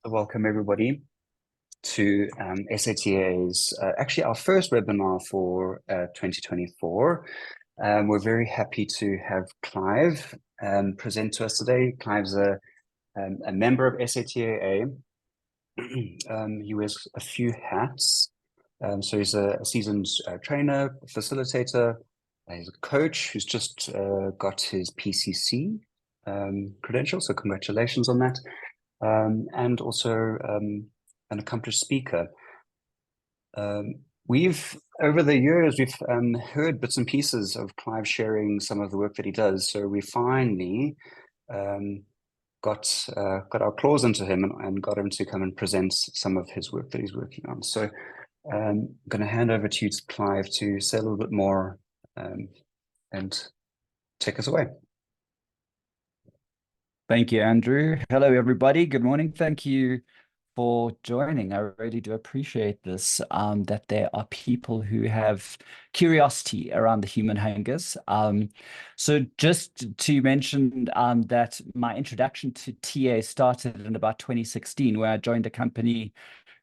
welcome everybody to SATA's actually our first webinar for 2024. We're very happy to have Clive present to us today. Clive's a member of SATAA. He wears a few hats. So he's a seasoned trainer, facilitator. He's a coach who's just got his PCC credential, so congratulations on that. And also an accomplished speaker. Over the years, we've heard bits and pieces of Clive sharing some of the work that he does. So we finally got our claws into him and got him to come and present some of his work that he's working on. So I'm going to hand over to you, Clive, to say a little bit more and take us away. Thank you, Andrew. Hello, everybody. Good morning. Thank you for joining. I really do appreciate this, that there are people who have curiosity around the human hangers. So just to mention that my introduction to TA started in about 2016, where I joined a company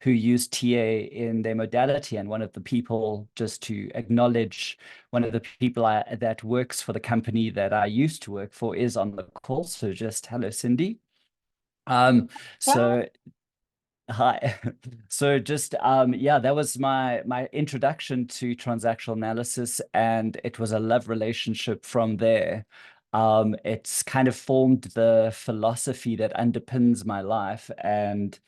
who used TA in their modality. And one of the people, just to acknowledge, one of the people that works for the company that I used to work for is on the call. So just hello, Cindy. So hi. So just yeah, that was my introduction to transactional analysis, and it was a love relationship from there. It's kind of formed the philosophy that underpins my life and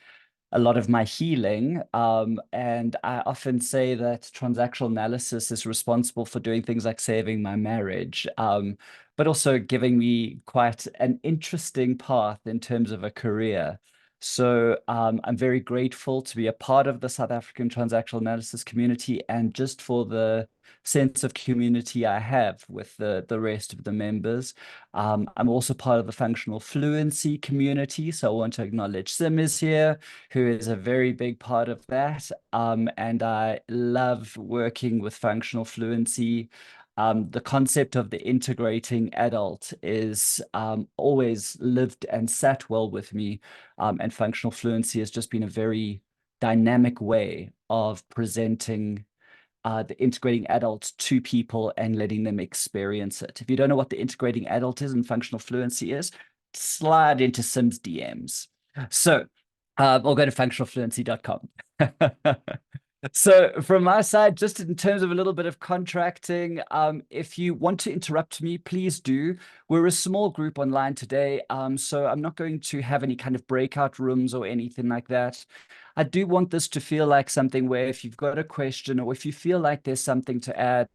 a lot of my healing. And I often say that transactional analysis is responsible for doing things like saving my marriage, but also giving me quite an interesting path in terms of a career. So I'm very grateful to be a part of the South African transactional analysis community, and just for the sense of community I have with the rest of the members. I'm also part of the functional fluency community, so I want to acknowledge Sim is here, who is a very big part of that. And I love working with functional fluency. The concept of the integrating adult is always lived and sat well with me. And functional fluency has just been a very dynamic way of presenting the integrating adult to people and letting them experience it. If you don't know what the integrating adult is and functional fluency is, slide into Sim's DMs. So, or go to functionalfluency.com. So from my side, just in terms of a little bit of contracting, if you want to interrupt me, please do. We're a small group online today, so I'm not going to have any kind of breakout rooms or anything like that. I do want this to feel like something where if you've got a question or if you feel like there's something to add,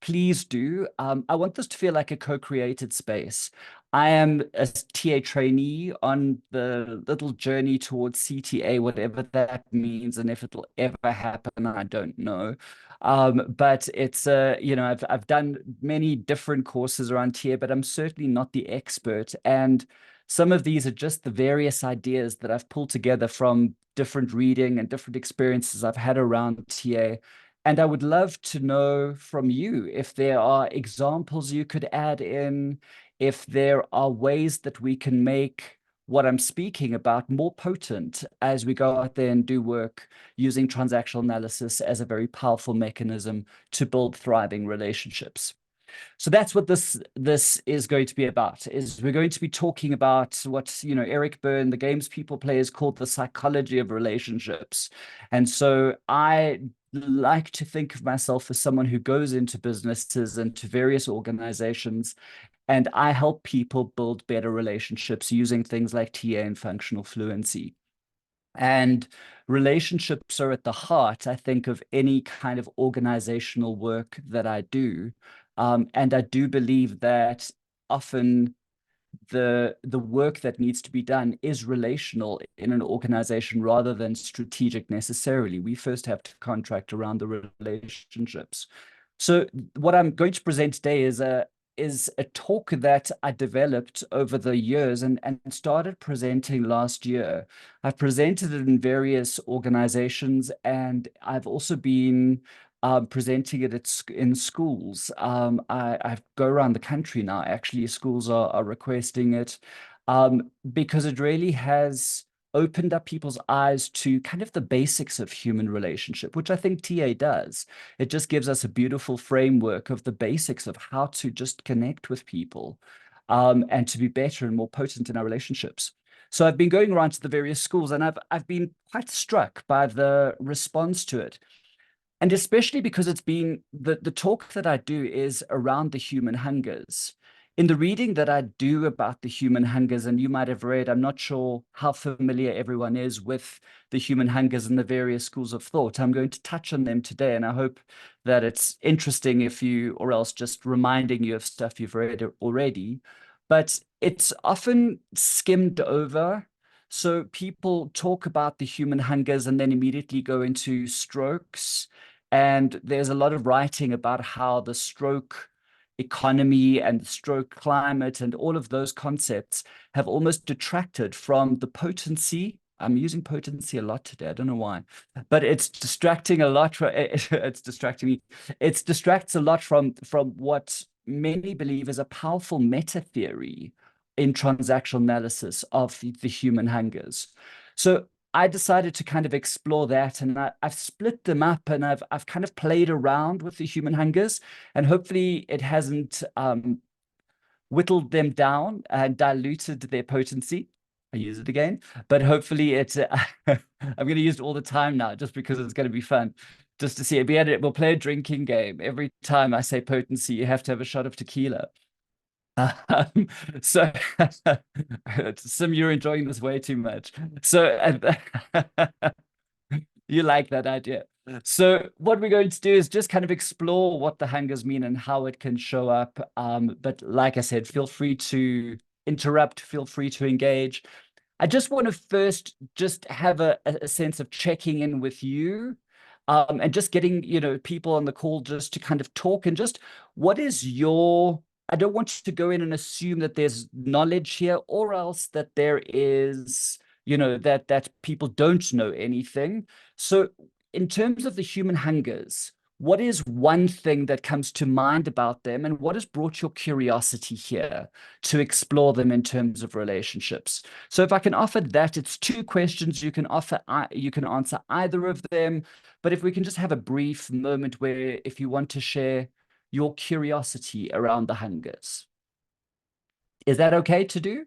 please do. I want this to feel like a co-created space. I am a TA trainee on the little journey towards CTA, whatever that means, and if it'll ever happen, I don't know. But it's you know, I've done many different courses around TA, but I'm certainly not the expert. And some of these are just the various ideas that I've pulled together from different reading and different experiences I've had around TA. And I would love to know from you if there are examples you could add in, if there are ways that we can make what I'm speaking about more potent as we go out there and do work using transactional analysis as a very powerful mechanism to build thriving relationships. So that's what this is going to be about, is we're going to be talking about what, you know, Eric Berne, the games people play, is called the psychology of relationships. And so I like to think of myself as someone who goes into businesses and to various organizations, and I help people build better relationships using things like TA and functional fluency. And relationships are at the heart, I think, of any kind of organizational work that I do. And I do believe that often the work that needs to be done is relational in an organization rather than strategic necessarily. We first have to contract around the relationships. So what I'm going to present today is a talk that I developed over the years and started presenting last year. I've presented it in various organizations, and I've also been presenting it in schools. I go around the country now. Actually, schools are requesting it because it really has opened up people's eyes to kind of the basics of human relationship, which I think TA does. It just gives us a beautiful framework of the basics of how to just connect with people, and to be better and more potent in our relationships. So I've been going around to the various schools, and I've been quite struck by the response to it. And especially because it's been the talk that I do is around the human hungers. In the reading that I do about the human hungers, and you might have read, I'm not sure how familiar everyone is with the human hungers and the various schools of thought. I'm going to touch on them today, and I hope that it's interesting if you, or else just reminding you of stuff you've read already. But it's often skimmed over. So people talk about the human hungers and then immediately go into strokes. And there's a lot of writing about how the stroke economy and the stroke climate and all of those concepts have almost detracted from the potency. I'm using potency a lot today. I don't know why, but it's distracting a lot. It's distracting me. It distracts a lot from what many believe is a powerful meta theory in transactional analysis of the human hungers. So I decided to kind of explore that, and I've split them up, and I've kind of played around with the human hungers, and hopefully it hasn't whittled them down and diluted their potency. I use it again, but hopefully it. I'm going to use it all the time now, just because it's going to be fun, just to see it. We'll play a drinking game. Every time I say potency, you have to have a shot of tequila. So Sim, you're enjoying this way too much. So you like that idea. So what we're going to do is just kind of explore what the hungers mean and how it can show up. But like I said, feel free to interrupt, feel free to engage. I just want to first just have a sense of checking in with you, and just getting, people on the call just to kind of talk and just what is your, I don't want you to go in and assume that there's knowledge here or else that there is, that people don't know anything. So in terms of the human hungers, what is one thing that comes to mind about them, and what has brought your curiosity here to explore them in terms of relationships? So if I can offer that, it's two questions you can offer. You can answer either of them, but if we can just have a brief moment where if you want to share your curiosity around the hungers. Is that okay to do?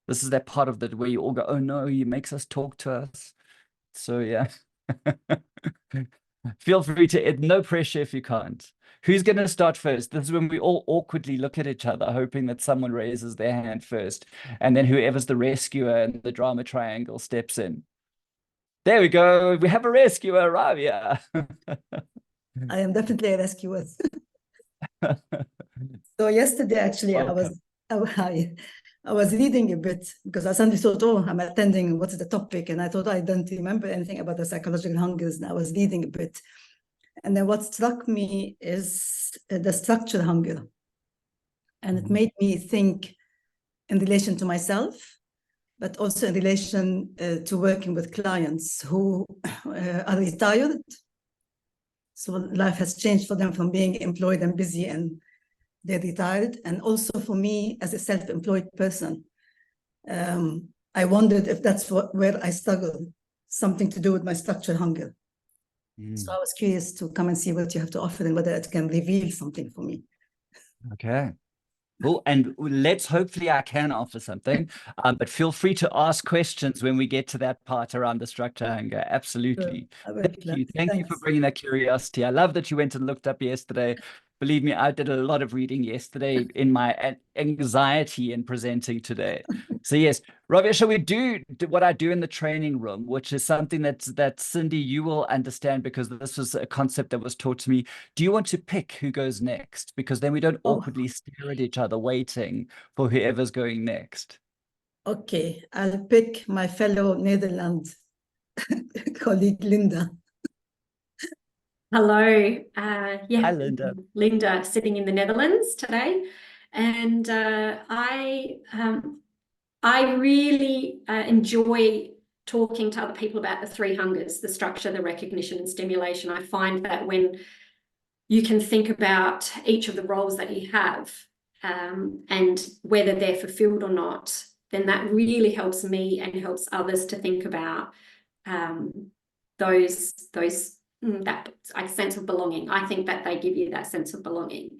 This is that part of the where you all go, oh no, he makes us talk to us. So yeah. Feel free to, no pressure if you can't. Who's going to start first? This is when we all awkwardly look at each other, hoping that someone raises their hand first. And then whoever's the rescuer and the drama triangle steps in. There we go. We have a rescuer, Rabia. I am definitely a rescuer. So yesterday, actually, I was reading a bit because I suddenly thought, oh, I'm attending, what's the topic? And I thought I don't remember anything about the psychological hungers, and I was reading a bit. And then what struck me is the structural hunger. And it made me think in relation to myself, but also in relation to working with clients who are retired. So life has changed for them from being employed and busy, and they're retired. And also for me as a self-employed person, I wondered if that's where I struggle, something to do with my structural hunger. So I was curious to come and see what you have to offer and whether it can reveal something for me. Okay. Cool. And let's hopefully I can offer something, but feel free to ask questions when we get to that part around the structure hunger. Absolutely. Thank you for bringing that curiosity. I love that you went and looked up yesterday. Believe me, I did a lot of reading yesterday in my anxiety in presenting today. So yes, Rabia, shall we do what I do in the training room, which is something that Cindy, you will understand because this was a concept that was taught to me. Do you want to pick who goes next? Because then we don't awkwardly stare at each other waiting for whoever's going next. Okay, I'll pick my fellow Netherlands colleague, Linda. Hello. Hi, Linda. Linda, sitting in the Netherlands today. And I really enjoy talking to other people about the three hungers, the structure, the recognition, and stimulation. I find that when you can think about each of the roles that you have, and whether they're fulfilled or not, then that really helps me and helps others to think about that sense of belonging. I think that they give you that sense of belonging.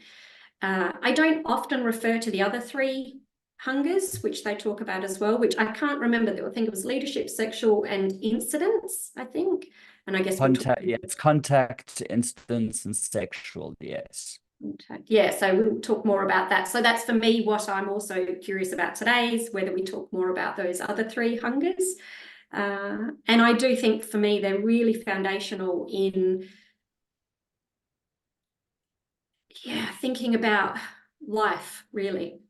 I don't often refer to the other three hungers, which they talk about as well, which I can't remember. I think it was leadership, sexual, and incidents, I think. And I guess it's contact, instance, and sexual, yes. Yeah, so we'll talk more about that. So that's for me what I'm also curious about today, is whether we talk more about those other three hungers. And I do think for me they're really foundational in thinking about life, really,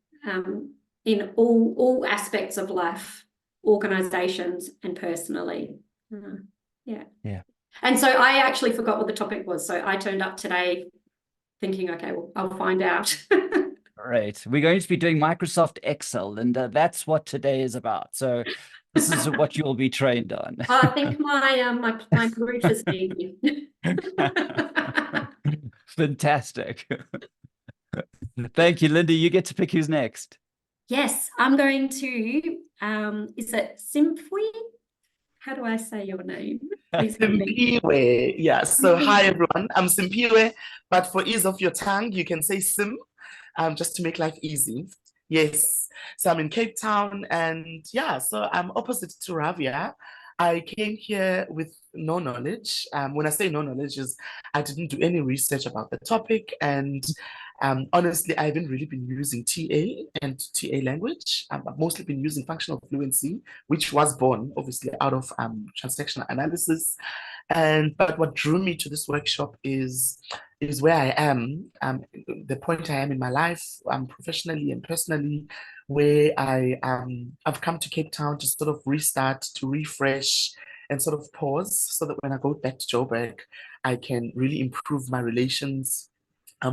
in all aspects of life, organizations and personally. Yeah. And so I actually forgot what the topic was. So I turned up today thinking, okay, well, I'll find out. Right. We're going to be doing Microsoft Excel, and that's what today is about. So this is what you'll be trained on. I think my group is easy. Fantastic. Thank you, Linda. You get to pick who's next. Yes, I'm going to, is it Simply? How do I say your name? Simpiwe. Yeah. So hi everyone. I'm Simpiwe, but for ease of your tongue, you can say Sim, just to make life easy. Yes. So I'm in Cape Town, and yeah, so I'm opposite to Ravia. I came here with no knowledge. When I say no knowledge, is I didn't do any research about the topic, and honestly, I haven't really been using TA and TA language. I've mostly been using functional fluency, which was born obviously out of transactional analysis. But what drew me to this workshop is where I am, the point I am in my life, professionally and personally, where I've come to Cape Town to sort of restart, to refresh, and sort of pause, so that when I go back to Joburg, I can really improve my relations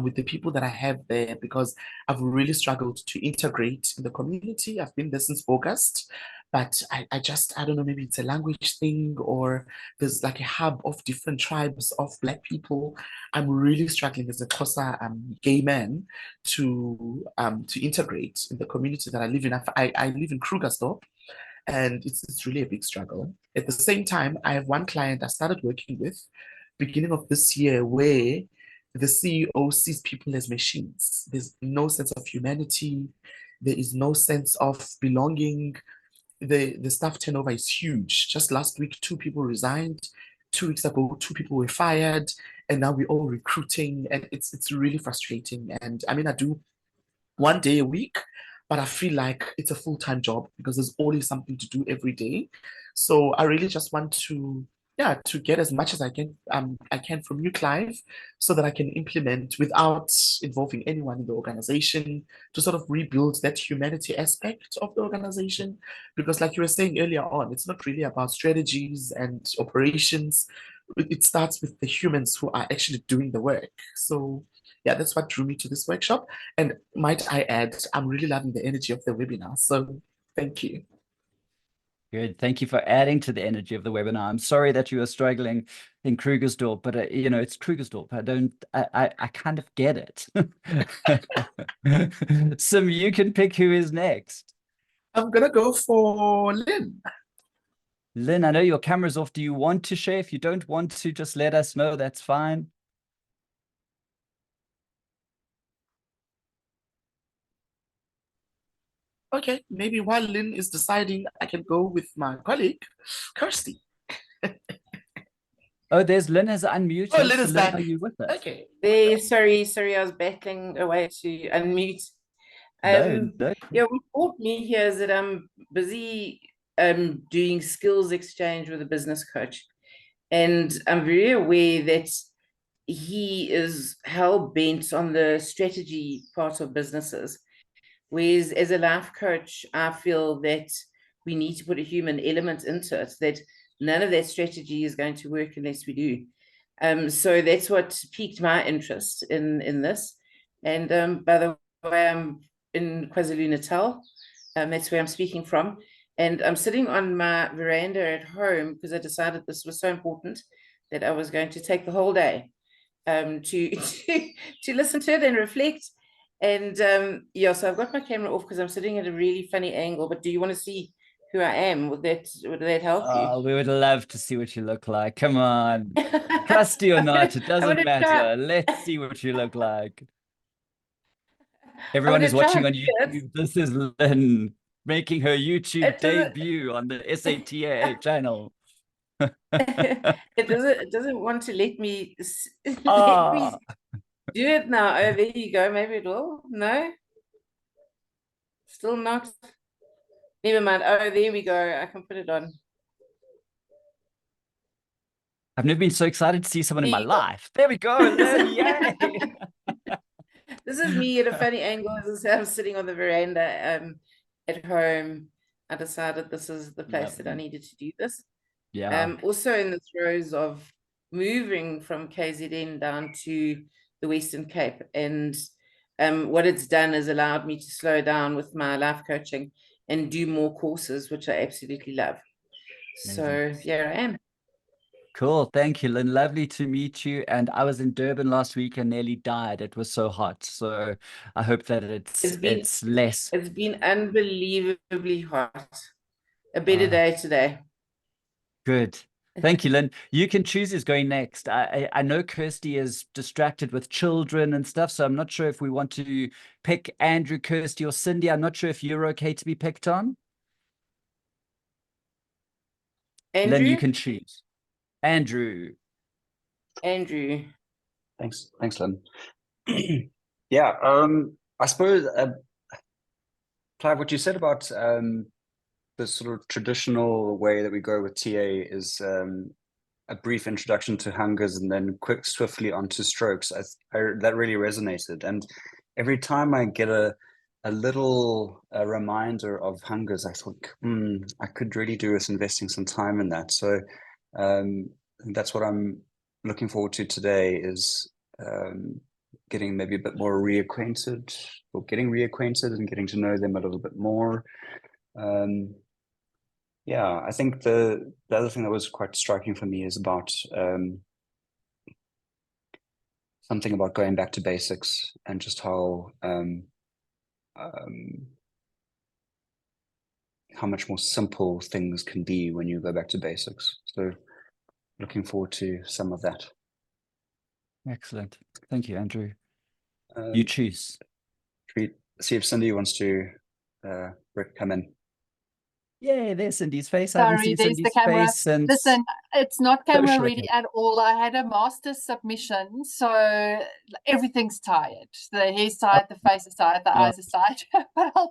with the people that I have there, because I've really struggled to integrate in the community. I've been there since August, but I don't know, maybe it's a language thing, or there's like a hub of different tribes of Black people. I'm really struggling as a Xhosa gay man to integrate in the community that I live in. I live in Krugersdorp, and it's really a big struggle. At the same time, I have one client I started working with beginning of this year, where the CEO sees people as machines. There's no sense of humanity. There is no sense of belonging. The staff turnover is huge. Just last week, 2 people resigned. 2 weeks ago, 2 people were fired, and now we're all recruiting, and it's really frustrating. And I mean, I do 1 day a week, but I feel like it's a full-time job because there's always something to do every day. So I really just want to get as much as I can from you, Clive, so that I can implement without involving anyone in the organization, to sort of rebuild that humanity aspect of the organization. Because like you were saying earlier on, it's not really about strategies and operations. It starts with the humans who are actually doing the work. So yeah, that's what drew me to this workshop. And might I add, I'm really loving the energy of the webinar. So thank you. Good. Thank you for adding to the energy of the webinar. I'm sorry that you are struggling in Krugersdorp, but it's Krugersdorp. I kind of get it. Sim, you can pick who is next. I'm gonna go for Lynn. Lynn, I know your camera's off. Do you want to share? If you don't want to, just let us know. That's fine. Okay, maybe while Lynn is deciding, I can go with my colleague, Kirsty. Oh, there's Lynn has unmuted. Oh, Lynn is back. Are you with us? Okay. Sorry, I was battling away to unmute. No. Yeah, what brought me here is that I'm busy doing skills exchange with a business coach. And I'm very aware that he is hell-bent on the strategy part of businesses. Whereas as a life coach, I feel that we need to put a human element into it, that none of that strategy is going to work unless we do. So that's what piqued my interest in this. And by the way, I'm in KwaZulu-Natal. That's where I'm speaking from. And I'm sitting on my veranda at home because I decided this was so important that I was going to take the whole day to listen to it and reflect. And yeah, so I've got my camera off because I'm sitting at a really funny angle. But do you want to see who I am? Would that help you? We would love to see what you look like. Come on. Crusty or not, it doesn't matter. Let's see what you look like. Everyone who's watching on YouTube, this is Lynn making her YouTube debut on the SATA channel. It doesn't want to let me let me do it now. Oh, there you go. Maybe it will. No, still not. Never mind. Oh, there we go. I can put it on. I've never been so excited to see someone in my life. There we go, Lynn. Yay! This is me at a funny angle. As I'm sitting on the veranda at home. I decided this is the place that I needed to do this. Yeah. Also in the throes of moving from KZN down to the Western Cape, and what it's done is allowed me to slow down with my life coaching and do more courses, which I absolutely love. Amazing. So here I am. Cool. Thank you, Lynn. Lovely to meet you. And I was in Durban last week and nearly died. It was so hot. So I hope that it's less. It's been unbelievably hot. A better day today. Good. Thank you, Lynn. You can choose who's going next. I know Kirsty is distracted with children and stuff, so I'm not sure if we want to pick Andrew, Kirsty, or Cindy. I'm not sure if you're okay to be picked on. Andrew? Lynn, you can choose. Andrew. Thanks, Lynn. Yeah, I suppose, Clive, what you said about the sort of traditional way that we go with TA is a brief introduction to hungers and then swiftly onto strokes. That really resonated. And every time I get a little reminder of hungers, I thought, I could really do with investing some time in that. So that's what I'm looking forward to today, is getting maybe a bit more reacquainted, or getting reacquainted and getting to know them a little bit more. Yeah, I think the other thing that was quite striking for me is about something about going back to basics, and just how much more simple things can be when you go back to basics. So looking forward to some of that. Excellent. Thank you, Andrew. You choose. See if Cindy wants to come in. Yeah, there's Cindy's face. Sorry, there's the camera. Listen, it's not camera ready at all. I had a master's submission, so everything's tired. The hair's tired, the face is tired, the eyes are tired.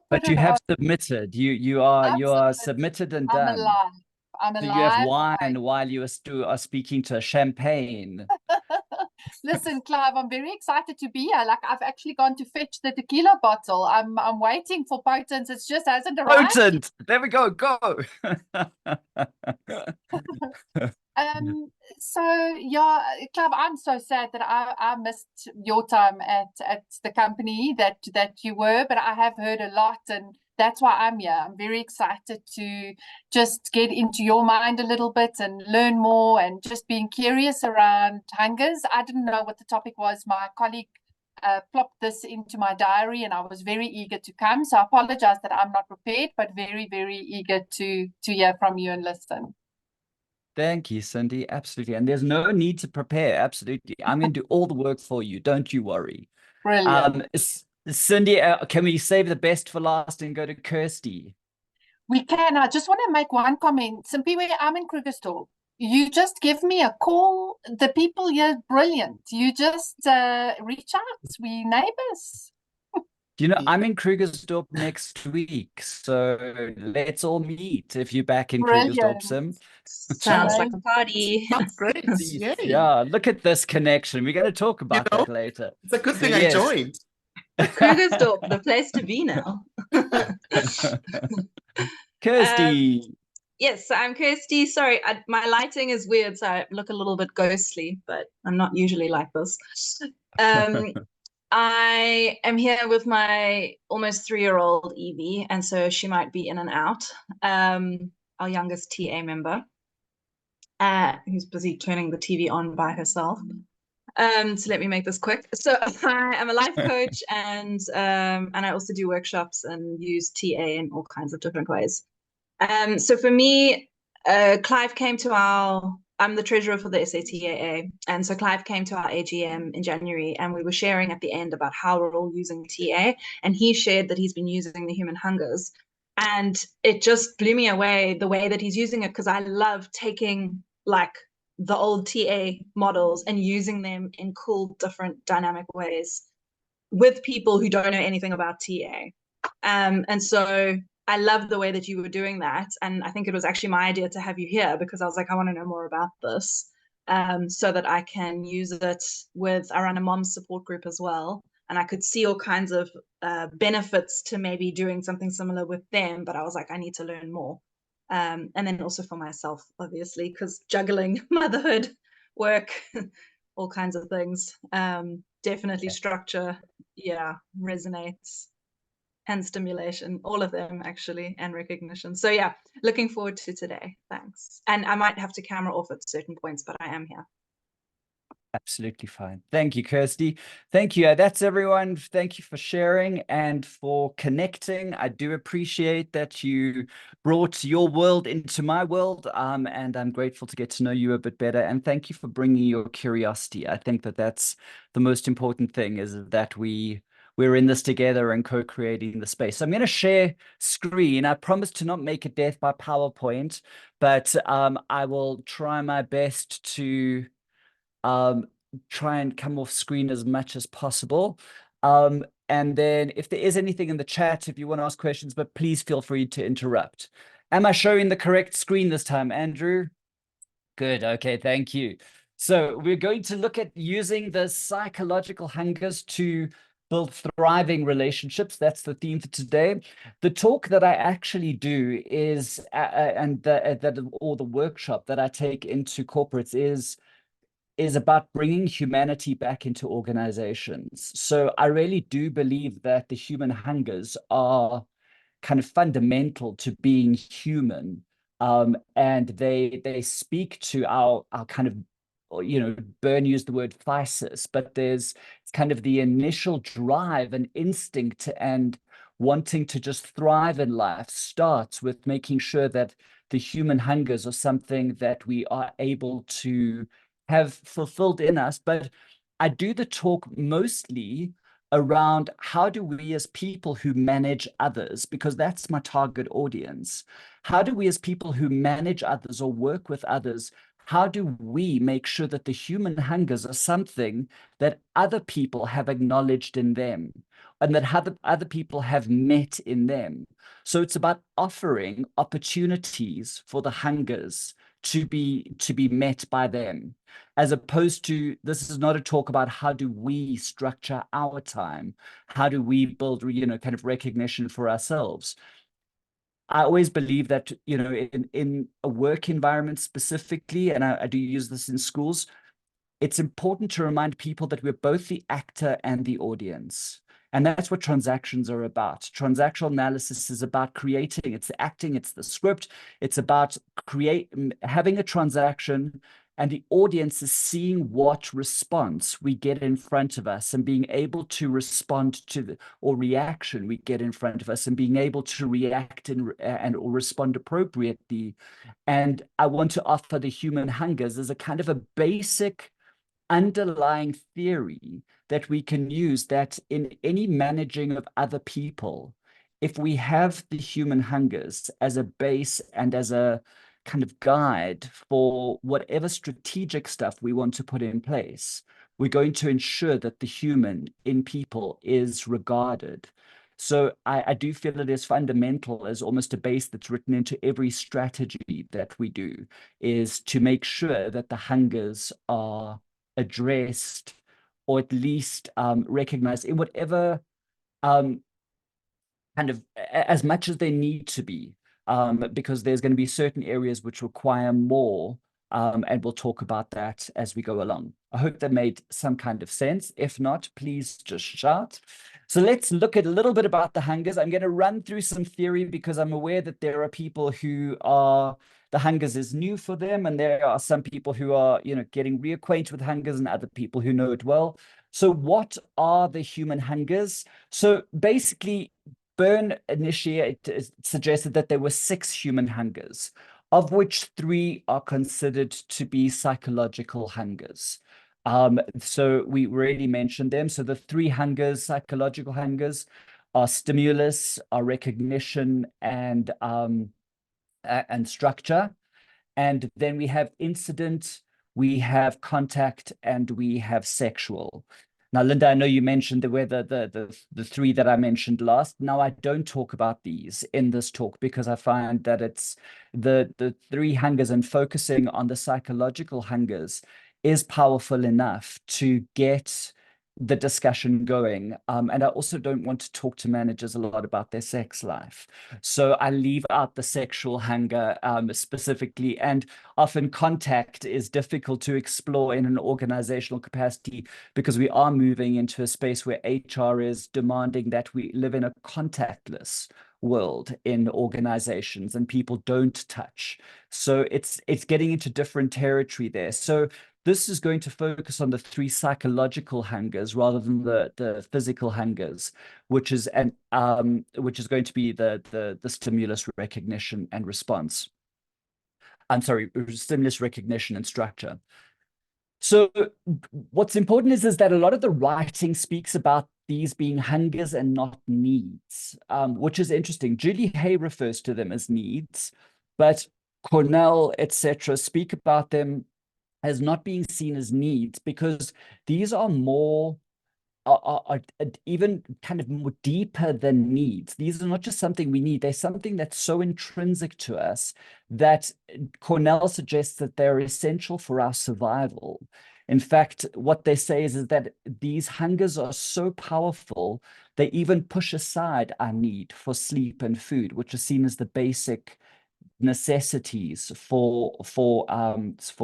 But you have submitted. You are submitted and done. I'm alive. I'm alive. So you have wine while you are speaking to a champagne. Listen, Clive, I'm very excited to be here. Like, I've actually gone to fetch the tequila bottle. I'm waiting for Potent. It just hasn't arrived. Potent! There we go. Go. So yeah, Clive, I'm so sad that I missed your time at the company that you were, but I have heard a lot, and that's why I'm here. I'm very excited to just get into your mind a little bit and learn more, and just being curious around hungers. I didn't know what the topic was. My colleague plopped this into my diary, and I was very eager to come. So I apologize that I'm not prepared, but very, very eager to hear from you and listen. Thank you, Cindy. Absolutely. And there's no need to prepare. Absolutely. I'm going to do all the work for you. Don't you worry. Brilliant. Cindy, can we save the best for last and go to Kirsty? We can. I just want to make one comment. Simpiwe, I'm in Krugersdorp. You just give me a call. The people here, brilliant. You just reach out. We neighbors. You know, I'm in Krugersdorp next week, so let's all meet if you're back in Krugersdorp, Sim. Sounds like a party. That's great. Yeah, look at this connection. We're going to talk about that later. It's a good thing I joined. Krugersdorp, the place to be now. Kirsty. Yes, so I'm Kirsty. Sorry, my lighting is weird, so I look a little bit ghostly, but I'm not usually like this. I am here with my almost 3-year-old Evie, and so she might be in and out. Our youngest TA member, who's busy turning the TV on by herself. So let me make this quick. So I am a life coach, and I also do workshops and use TA in all kinds of different ways. So for me, Clive came to I'm the treasurer for the SATAA, and so Clive came to our AGM in January, and we were sharing at the end about how we're all using TA, and he shared that he's been using the human hungers, and it just blew me away the way that he's using it, because I love taking like the old TA models and using them in cool, different, dynamic ways with people who don't know anything about TA. And so I love the way that you were doing that. And I think it was actually my idea to have you here, because I was like, I want to know more about this, so that I can use it I run a mom's support group as well. And I could see all kinds of benefits to maybe doing something similar with them. But I was like, I need to learn more. And then also for myself, obviously, because juggling motherhood, work, all kinds of things. Definitely structure, resonates, and stimulation, all of them actually, and recognition. So yeah, looking forward to today. Thanks. And I might have to camera off at certain points, but I am here. Absolutely fine. Thank you, Kirsty. Thank you. That's everyone. Thank you for sharing and for connecting. I do appreciate that you brought your world into my world, and I'm grateful to get to know you a bit better. And thank you for bringing your curiosity. I think that that's the most important thing, is that we're in this together and co-creating the space. So I'm going to share screen. I promise to not make it death by PowerPoint, but I will try my best to try and come off screen as much as possible. And then if there is anything in the chat, if you want to ask questions, but please feel free to interrupt. Am I showing the correct screen this time, Andrew? Good. Okay, thank you. So we're going to look at using the psychological hungers to build thriving relationships. That's the theme for today. The talk that I actually do is, or the workshop that I take into corporates is about bringing humanity back into organizations. So I really do believe that the human hungers are kind of fundamental to being human. And they speak to our kind of, Berne used the word physis, but it's kind of the initial drive and instinct and wanting to just thrive in life starts with making sure that the human hungers are something that we are able to have fulfilled in us. But I do the talk mostly around how do we as people who manage others, because that's my target audience, how do we as people who manage others or work with others, how do we make sure that the human hungers are something that other people have acknowledged in them and that other people have met in them? So it's about offering opportunities for the hungers to be met by them, as opposed to, this is not a talk about how do we structure our time, how do we build kind of recognition for ourselves. I always believe that in a work environment specifically, and I do use this in schools, it's important to remind people that we're both the actor and the audience. And that's what transactions are about. Transactional analysis is about creating, it's the acting, it's the script, it's about having a transaction, and the audience is seeing what response we get in front of us and being able to respond to or reaction we get in front of us and being able to react or respond appropriately. And I want to offer the human hungers as a kind of a basic underlying theory that we can use, that in any managing of other people, if we have the human hungers as a base and as a kind of guide for whatever strategic stuff we want to put in place, we're going to ensure that the human in people is regarded. So I do feel it is fundamental, as almost a base that's written into every strategy that we do, is to make sure that the hungers are addressed, or at least recognized in whatever kind of as much as they need to be, because there's going to be certain areas which require more And we'll talk about that as we go along. I hope that made some kind of sense. If not, please just shout. So let's look at a little bit about the hungers. I'm going to run through some theory because I'm aware that there are people who are, the hungers is new for them, and there are some people who are, getting reacquainted with hungers, and other people who know it well. So what are the human hungers? So basically, Berne suggested that there were 6 human hungers, of which 3 are considered to be psychological hungers. So we already mentioned them. So the 3 hungers, psychological hungers, are stimulus, are recognition, and structure. And then we have incident, we have contact, and we have sexual. Now, Linda, I know you mentioned there were the 3 that I mentioned last. Now, I don't talk about these in this talk because I find that it's the 3 hungers, and focusing on the psychological hungers is powerful enough to get the discussion going. And I also don't want to talk to managers a lot about their sex life. So I leave out the sexual hunger specifically, and often contact is difficult to explore in an organizational capacity because we are moving into a space where HR is demanding that we live in a contactless world in organizations, and people don't touch. So it's getting into different territory there. So this is going to focus on the 3 psychological hungers rather than the physical hungers, which is going to be the stimulus, recognition, and response. I'm sorry, stimulus, recognition, and structure. So what's important is that a lot of the writing speaks about these being hungers and not needs, which is interesting. Julie Hay refers to them as needs, but Cornell, etc., speak about them as not being seen as needs, because these are more are even kind of more deeper than needs. These are not just something we need, they're something that's so intrinsic to us that Cornell suggests that they're essential for our survival. In fact, what they say is that these hungers are so powerful, they even push aside our need for sleep and food, which is seen as the basic necessities for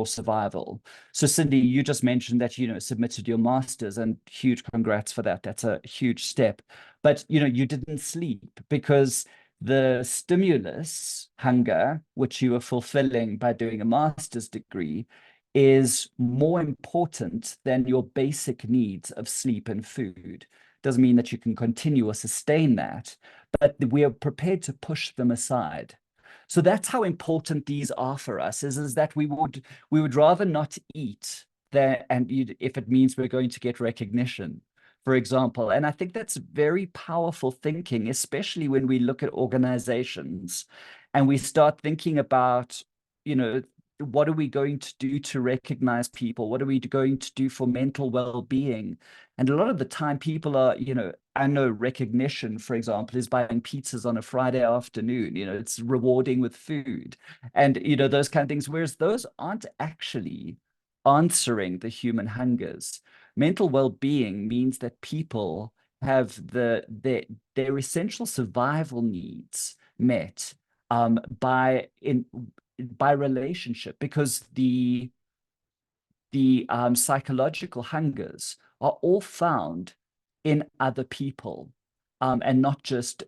survival. So Cindy, you just mentioned that submitted your master's, and huge congrats for that. That's a huge step. But you didn't sleep because the stimulus hunger, which you were fulfilling by doing a master's degree, is more important than your basic needs of sleep and food. Doesn't mean that you can continue or sustain that, but we are prepared to push them aside. So that's how important these are for us, is that we would rather not eat there, and if it means we're going to get recognition, for example. And I think that's very powerful thinking, especially when we look at organizations and we start thinking about, what are we going to do to recognize people? What are we going to do for mental well-being? And a lot of the time people are, I know recognition, for example, is buying pizzas on a Friday afternoon. It's rewarding with food and, those kind of things, whereas those aren't actually answering the human hungers. Mental well-being means that people have their essential survival needs met by relationship, because the psychological hungers are all found in other people, and not just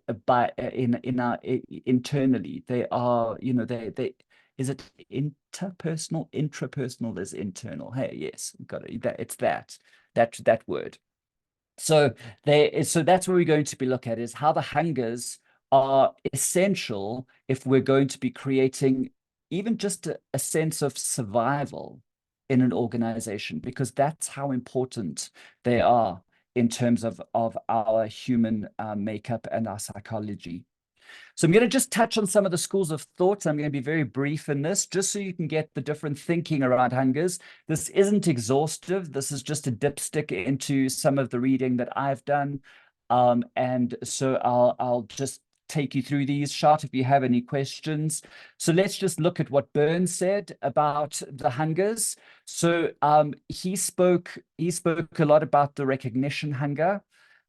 internally. They are, they is it interpersonal? Intrapersonal is internal. Hey, yes, got it. It's that word. So that's what we're going to be looking at, is how the hungers are essential if we're going to be creating even just a sense of survival in an organization, because that's how important they are in terms of our human makeup and our psychology. So I'm going to just touch on some of the schools of thought. I'm going to be very brief in this, just so you can get the different thinking around hungers. This isn't exhaustive. This is just a dipstick into some of the reading that I've done. And so I'll just take you through these. Shout if you have any questions. So let's just look at what Berne said about the hungers. So he spoke a lot about the recognition hunger.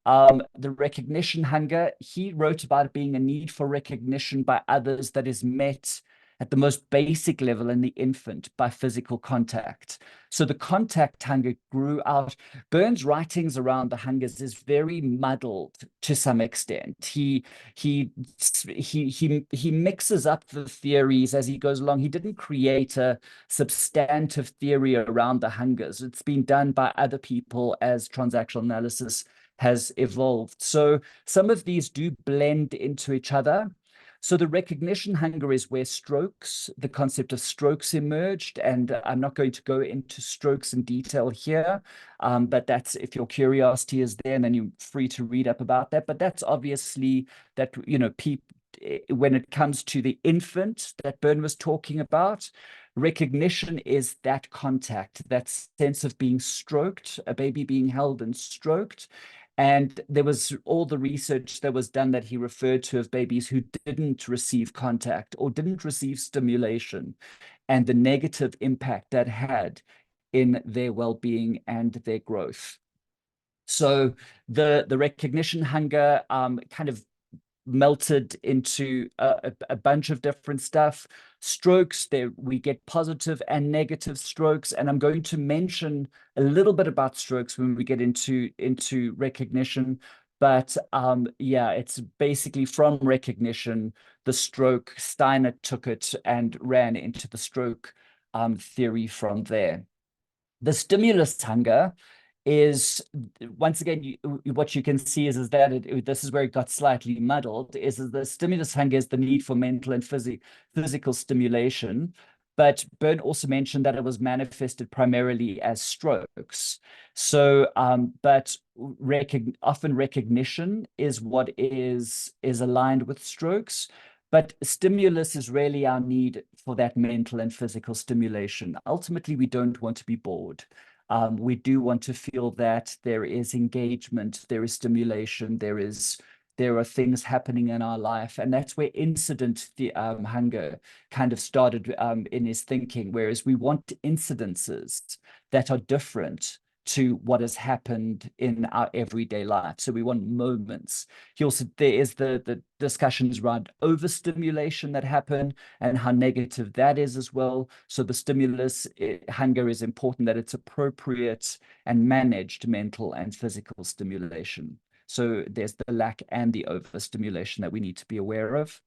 The recognition hunger, he wrote about it being a need for recognition by others that is met at the most basic level in the infant by physical contact. So the contact hunger grew out. Berne's writings around the hungers is very muddled to some extent. He mixes up the theories as he goes along. He didn't create a substantive theory around the hungers. It's been done by other people as transactional analysis has evolved. So some of these do blend into each other. So the recognition hunger is where strokes, the concept of strokes emerged, and I'm not going to go into strokes in detail here, but that's, if your curiosity is there, then you're free to read up about that. But that's obviously that, you know, when it comes to the infant that Berne was talking about, recognition is that contact, that sense of being stroked, a baby being held and stroked. And there was all the research that was done that he referred to of babies who didn't receive contact or didn't receive stimulation, and the negative impact that had in their well-being and their growth. So the recognition hunger kind of melted into a bunch of different stuff. Strokes, there we get positive and negative strokes, and I'm going to mention a little bit about strokes when we get into recognition. But yeah, it's basically from recognition, the stroke, Steiner took it and ran into the stroke theory from there. The stimulus hunger is, once again, what you can see is that this is where it got slightly muddled, is the stimulus hunger is the need for mental and physical stimulation. But Berne also mentioned that it was manifested primarily as strokes. So, but often recognition is what is aligned with strokes. But stimulus is really our need for that mental and physical stimulation. Ultimately, we don't want to be bored. We do want to feel that there is engagement, there is stimulation, there are things happening in our life. And that's where incident hunger kind of started in his thinking, whereas we want incidences that are different to what has happened in our everyday life. So we want moments. There is the discussions around overstimulation that happen and how negative that is as well. So the stimulus hunger is important, that it's appropriate and managed mental and physical stimulation. So there's the lack and the overstimulation that we need to be aware of.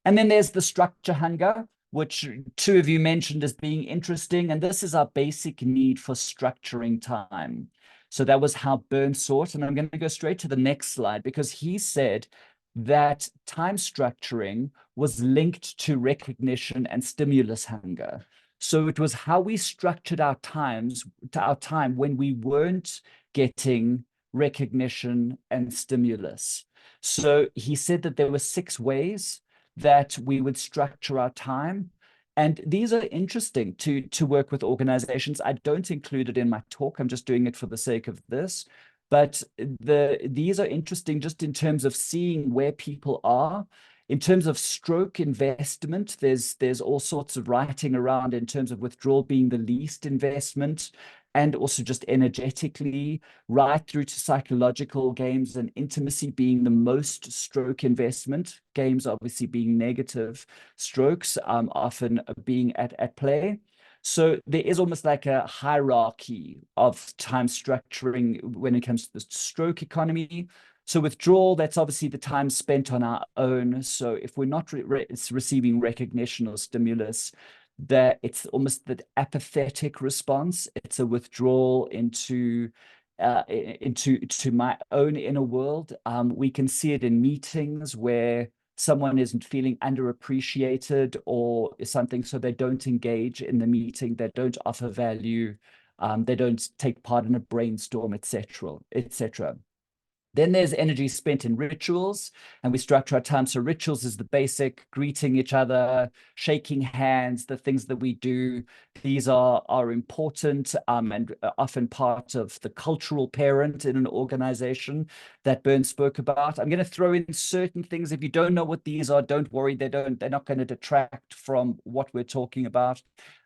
And then there's the structure hunger, which two of you mentioned as being interesting. And this is our basic need for structuring time. So that was how Berne saw it. And I'm going to go straight to the next slide, because he said that time structuring was linked to recognition and stimulus hunger. So it was how we structured our time when we weren't getting recognition and stimulus. So he said that there were 6 ways that we would structure our time. And these are interesting to work with organizations. I don't include it in my talk. I'm just doing it for the sake of this. But these are interesting just in terms of seeing where people are. In terms of stroke investment, there's all sorts of writing around in terms of withdrawal being the least investment, and also just energetically, right through to psychological games and intimacy being the most stroke investment, games obviously being negative strokes, often being at play. So there is almost like a hierarchy of time structuring when it comes to the stroke economy. So withdrawal, that's obviously the time spent on our own. So if we're not receiving recognition or stimulus, that it's almost the apathetic response. It's a withdrawal into my own inner world. We can see it in meetings where someone isn't feeling underappreciated or something, so they don't engage in the meeting, they don't offer value, they don't take part in a brainstorm, etc., etc. Then there's energy spent in rituals, and we structure our time. So rituals is the basic greeting each other, shaking hands, the things that we do. These are important and often part of the cultural parent in an organization that Berne spoke about. I'm going to throw in certain things. If you don't know what these are, don't worry. They're not going to detract from what we're talking about.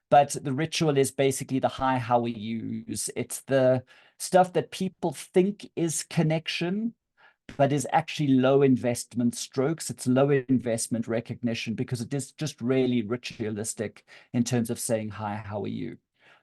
But the ritual is basically the how we use. It's the stuff that people think is connection, but is actually low investment strokes. It's low investment recognition because it is just really ritualistic in terms of saying, hi, how are you?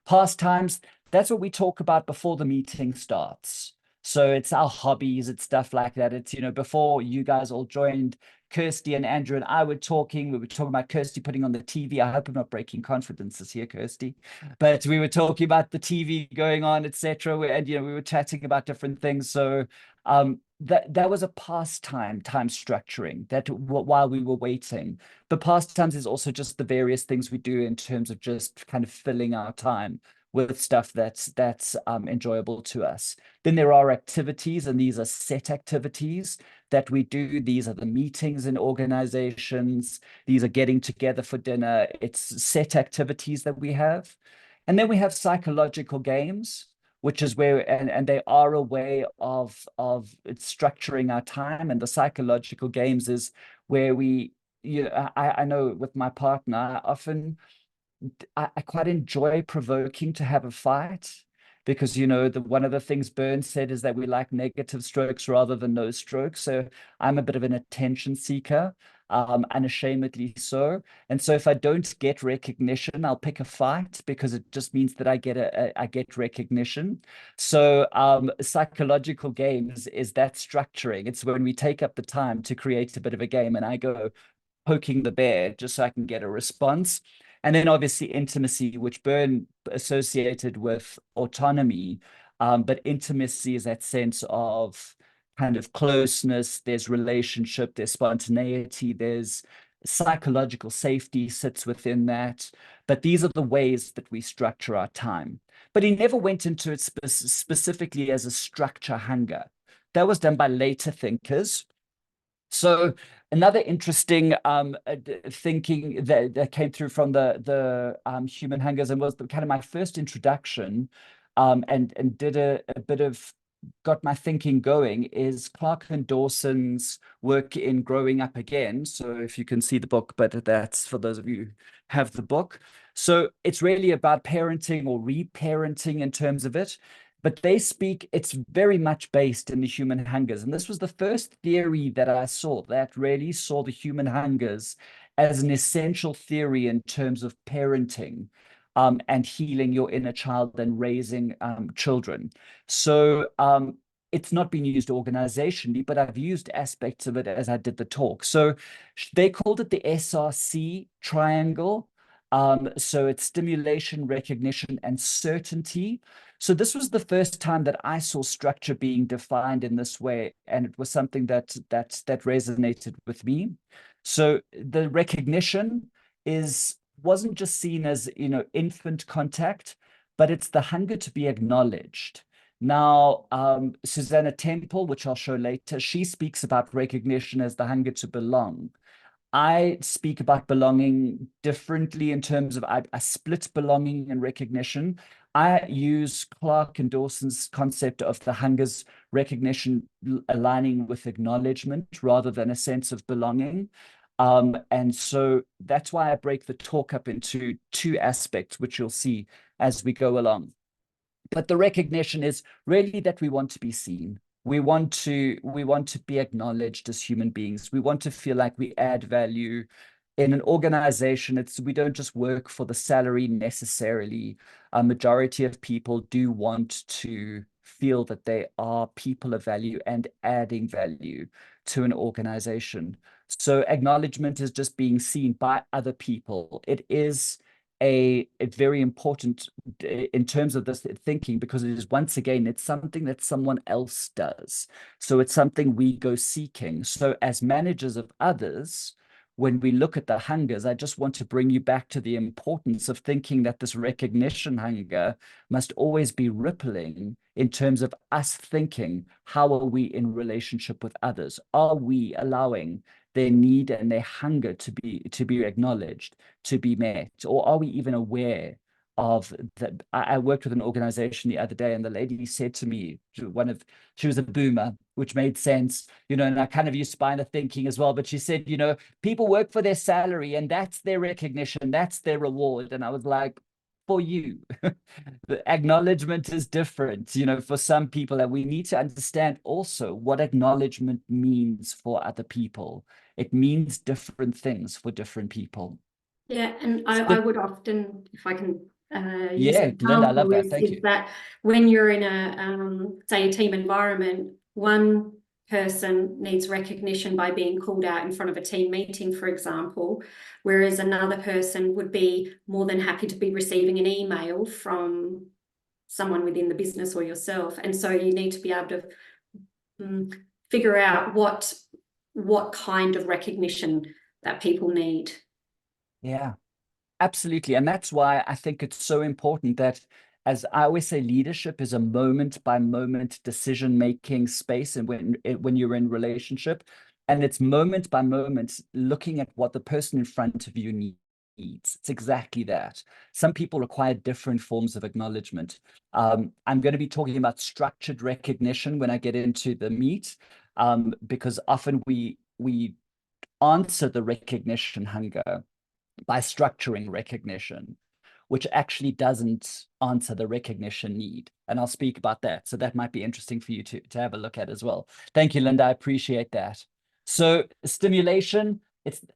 Pastimes, that's what we talk about before the meeting starts. So it's our hobbies, it's stuff like that. It's, before you guys all joined, Kirsty and Andrew and I were talking. We were talking about Kirsty putting on the TV. I hope I'm not breaking confidences here, Kirsty. But we were talking about the TV going on, etc. And we were chatting about different things. So that was a pastime, time structuring that while we were waiting. But pastimes is also just the various things we do in terms of just kind of filling our time with stuff that's enjoyable to us. Then there are activities, and these are set activities that we do. These are the meetings in organizations. These are getting together for dinner. It's set activities that we have. And then we have psychological games, which is where, and they are a way of structuring our time. And the psychological games is where we, I know with my partner, often I quite enjoy provoking to have a fight, because one of the things Berne said is that we like negative strokes rather than no strokes. So I'm a bit of an attention seeker, unashamedly so. And so if I don't get recognition, I'll pick a fight, because it just means that I get recognition. So psychological games is that structuring. It's when we take up the time to create a bit of a game, and I go poking the bear just so I can get a response. And then obviously intimacy, which Berne associated with autonomy. But intimacy is that sense of kind of closeness. There's relationship, there's spontaneity, there's psychological safety sits within that. But these are the ways that we structure our time. But he never went into it specifically as a structure hunger. That was done by later thinkers. So another interesting thinking that came through from the human hungers, and was kind of my first introduction, and did a bit of got my thinking going, is Clark and Dawson's work in Growing Up Again. So if you can see the book, but that's for those of you who have the book. So it's really about parenting or reparenting in terms of it. But they speak, it's very much based in the human hungers. And this was the first theory that I saw that really saw the human hungers as an essential theory in terms of parenting, and healing your inner child and raising children. So it's not been used organizationally, but I've used aspects of it as I did the talk. So they called it the SRC triangle. So it's stimulation, recognition, and certainty. So this was the first time that I saw structure being defined in this way, and it was something that resonated with me. So the recognition wasn't just seen as infant contact, but it's the hunger to be acknowledged. Now, Susanna Temple, which I'll show later, she speaks about recognition as the hunger to belong. I speak about belonging differently in terms of I split belonging and recognition. I use Clark and Dawson's concept of the hungers recognition aligning with acknowledgement rather than a sense of belonging. And so that's why I break the talk up into two aspects, which you'll see as we go along. But the recognition is really that we want to be seen. We want to be acknowledged as human beings. We want to feel like we add value in an organization. We don't just work for the salary necessarily. A majority of people do want to feel that they are people of value and adding value to an organization. So acknowledgement is just being seen by other people. It is a very important in terms of this thinking, because it is, once again, it's something that someone else does. So it's something we go seeking. So as managers of others, when we look at the hungers, I just want to bring you back to the importance of thinking that this recognition hunger must always be rippling in terms of us thinking, how are we in relationship with others? Are we allowing their need and their hunger to be acknowledged, to be met? Or are we even aware of that? I worked with an organization the other day, and the lady said to me, she was a boomer, which made sense, and I kind of used spinal thinking as well, but she said, people work for their salary and that's their recognition, that's their reward. And I was like, for you. The acknowledgement is different, you know, for some people, and we need to understand also what acknowledgement means for other people. It means different things for different people. Yeah, and I would often, if I can use Yeah, an Linda, I love example, that. Thank you. is that when you're in a, say, a team environment, one person needs recognition by being called out in front of a team meeting, for example, whereas another person would be more than happy to be receiving an email from someone within the business or yourself. And so you need to be able to figure out what kind of recognition that people need. Yeah, absolutely. And that's why I think it's so important that, as I always say, leadership is a moment by moment decision-making space. And when you're in relationship, and it's moment by moment looking at what the person in front of you needs. It's exactly that. Some people require different forms of acknowledgement. I'm going to be talking about structured recognition when I get into the meat, because often we answer the recognition hunger by structuring recognition, which actually doesn't answer the recognition need. And I'll speak about that. So that might be interesting for you to have a look at as well. Thank you, Linda. I appreciate that. So stimulation,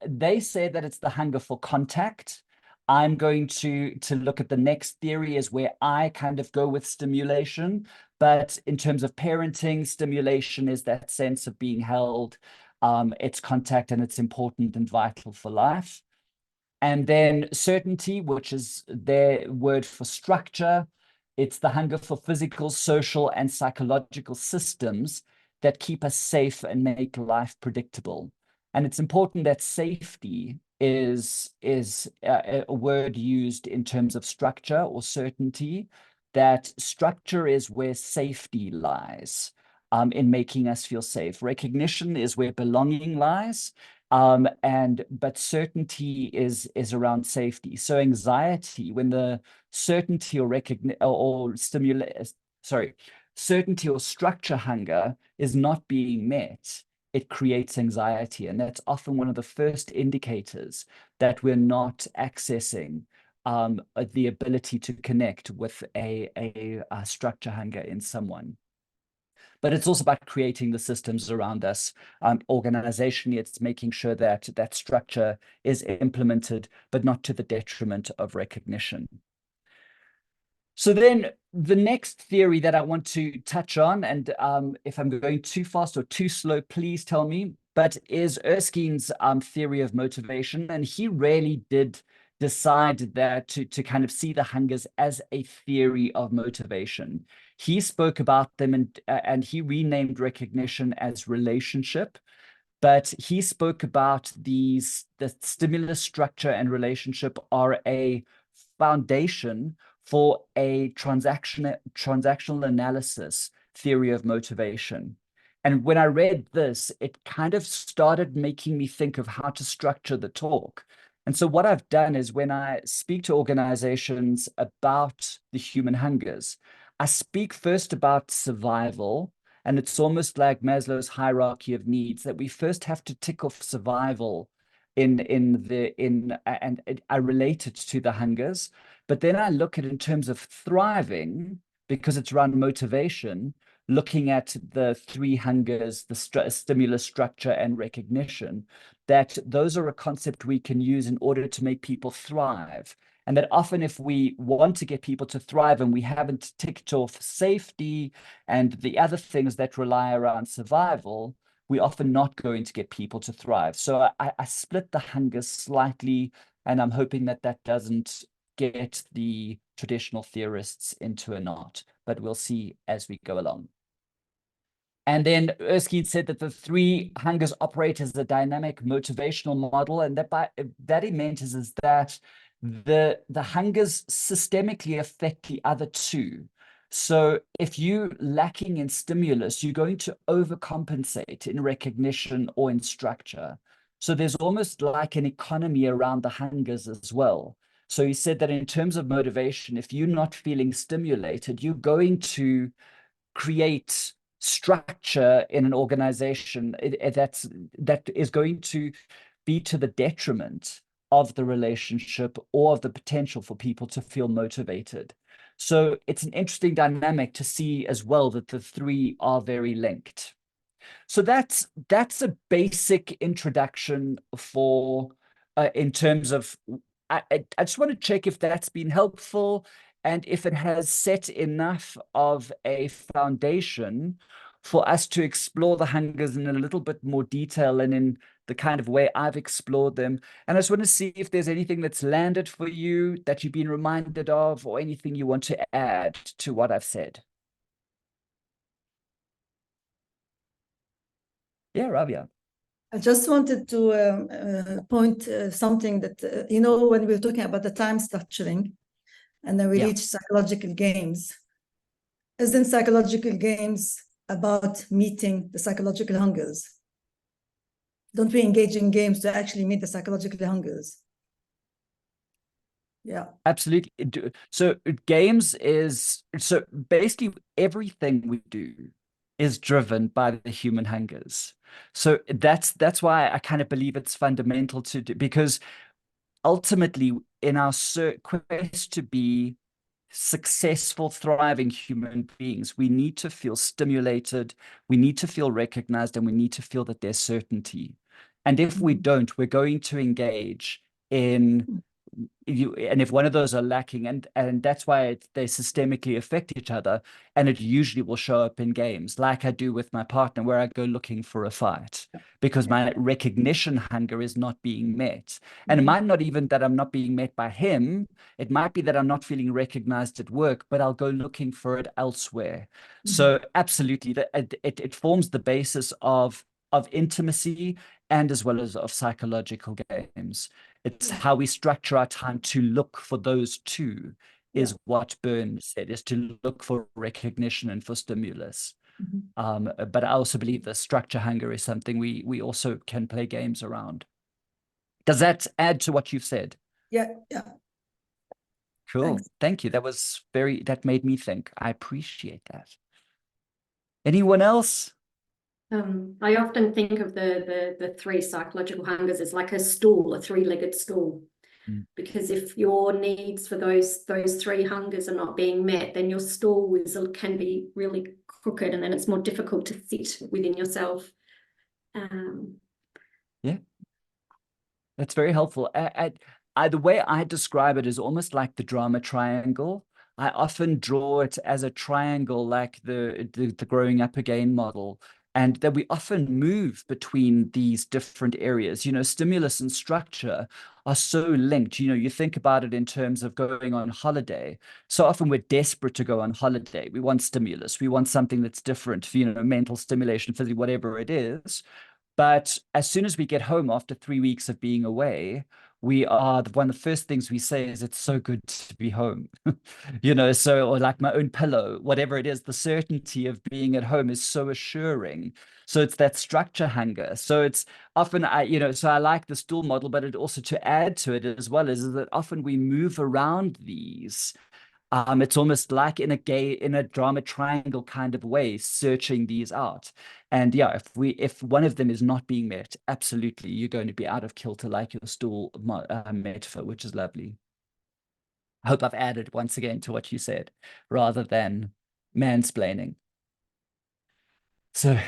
they say that it's the hunger for contact. I'm going to look at the next theory is where I kind of go with stimulation. But in terms of parenting, stimulation is that sense of being held. It's contact, and it's important and vital for life. And then certainty, which is their word for structure. It's the hunger for physical, social, and psychological systems that keep us safe and make life predictable. And it's important that safety is a word used in terms of structure or certainty, that structure is where safety lies, in making us feel safe. Recognition is where belonging lies. But certainty is around safety. So anxiety, when the certainty or certainty or structure hunger is not being met, it creates anxiety. And that's often one of the first indicators that we're not accessing the ability to connect with a structure hunger in someone. But it's also about creating the systems around us. Organizationally, it's making sure that that structure is implemented, but not to the detriment of recognition. So then the next theory that I want to touch on, and if I'm going too fast or too slow, please tell me, but is Erskine's theory of motivation. And he really did decide that to kind of see the hungers as a theory of motivation. He spoke about them, and he renamed recognition as relationship, but he spoke about the stimulus, structure, and relationship are a foundation for a transactional analysis theory of motivation. And when I read this, it kind of started making me think of how to structure the talk. And so what I've done is, when I speak to organizations about the human hungers, I speak first about survival. And it's almost like Maslow's hierarchy of needs, that we first have to tick off survival and I relate it to the hungers. But then I look at it in terms of thriving, because it's around motivation, looking at the three hungers, the stimulus, structure, and recognition, that those are a concept we can use in order to make people thrive. And that often, if we want to get people to thrive and we haven't ticked off safety and the other things that rely around survival, we're often not going to get people to thrive. So I split the hunger slightly, and I'm hoping that that doesn't get the traditional theorists into a knot, but we'll see as we go along. And then Erskine said that the three hungers operate as a dynamic motivational model, and that he meant is that the hungers systemically affect the other two. So if you're lacking in stimulus, you're going to overcompensate in recognition or in structure. So there's almost like an economy around the hungers as well. So he said that in terms of motivation, if you're not feeling stimulated, you're going to create structure in an organization that is going to be to the detriment of the relationship or of the potential for people to feel motivated. So it's an interesting dynamic to see as well that the three are very linked. So that's a basic introduction for in terms of, I just want to check if that's been helpful and if it has set enough of a foundation for us to explore the hungers in a little bit more detail and in the kind of way I've explored them. And I just want to see if there's anything that's landed for you that you've been reminded of, or anything you want to add to what I've said. Yeah, Rabia. I just wanted to point something that, you know, when we were talking about the time structuring, and then we reach psychological games. Isn't psychological games about meeting the psychological hungers? Don't we engage in games to actually meet the psychological hungers? Yeah, absolutely. So games is, so basically everything we do is driven by the human hungers. So that's why I kind of believe it's fundamental to do, because ultimately in our quest to be successful, thriving human beings, we need to feel stimulated, we need to feel recognized, and we need to feel that there's certainty. And if we don't, we're going to engage in and if one of those are lacking, and that's why they systemically affect each other, and it usually will show up in games like I do with my partner, where I go looking for a fight because my recognition hunger is not being met. And it might not even that I'm not being met by him, it might be that I'm not feeling recognized at work, but I'll go looking for it elsewhere. So absolutely, it forms the basis of intimacy and as well as of psychological games. It's how we structure our time to look for those two is what Berne said, is to look for recognition and for stimulus. But I also believe the structure hunger is something we also can play games around. Does that add to what you've said? Yeah. Cool. Thanks. Thank you. That made me think. I appreciate that. Anyone else? I often think of the three psychological hungers as like a stool, a three-legged stool. Because if your needs for those three hungers are not being met, then your stool can be really crooked, and then it's more difficult to sit within yourself. Yeah, that's very helpful. The way I describe it is almost like the drama triangle. I often draw it as a triangle, like the growing up again model, and that we often move between these different areas. You know, stimulus and structure are so linked. You know, you think about it in terms of going on holiday. So often we're desperate to go on holiday. We want stimulus. We want something that's different, you know, mental stimulation, physical, whatever it is. But as soon as we get home after 3 weeks of being away, one of the first things we say is, it's so good to be home. You know, so, or like my own pillow, whatever it is, the certainty of being at home is so assuring. So it's that structure hunger. So it's often, so I like the stool model, but it also, to add to it as well, is that often we move around these. It's almost like in a drama triangle kind of way, searching these out. And yeah, if one of them is not being met, absolutely, you're going to be out of kilter, like your stool metaphor, which is lovely. I hope I've added once again to what you said, rather than mansplaining. So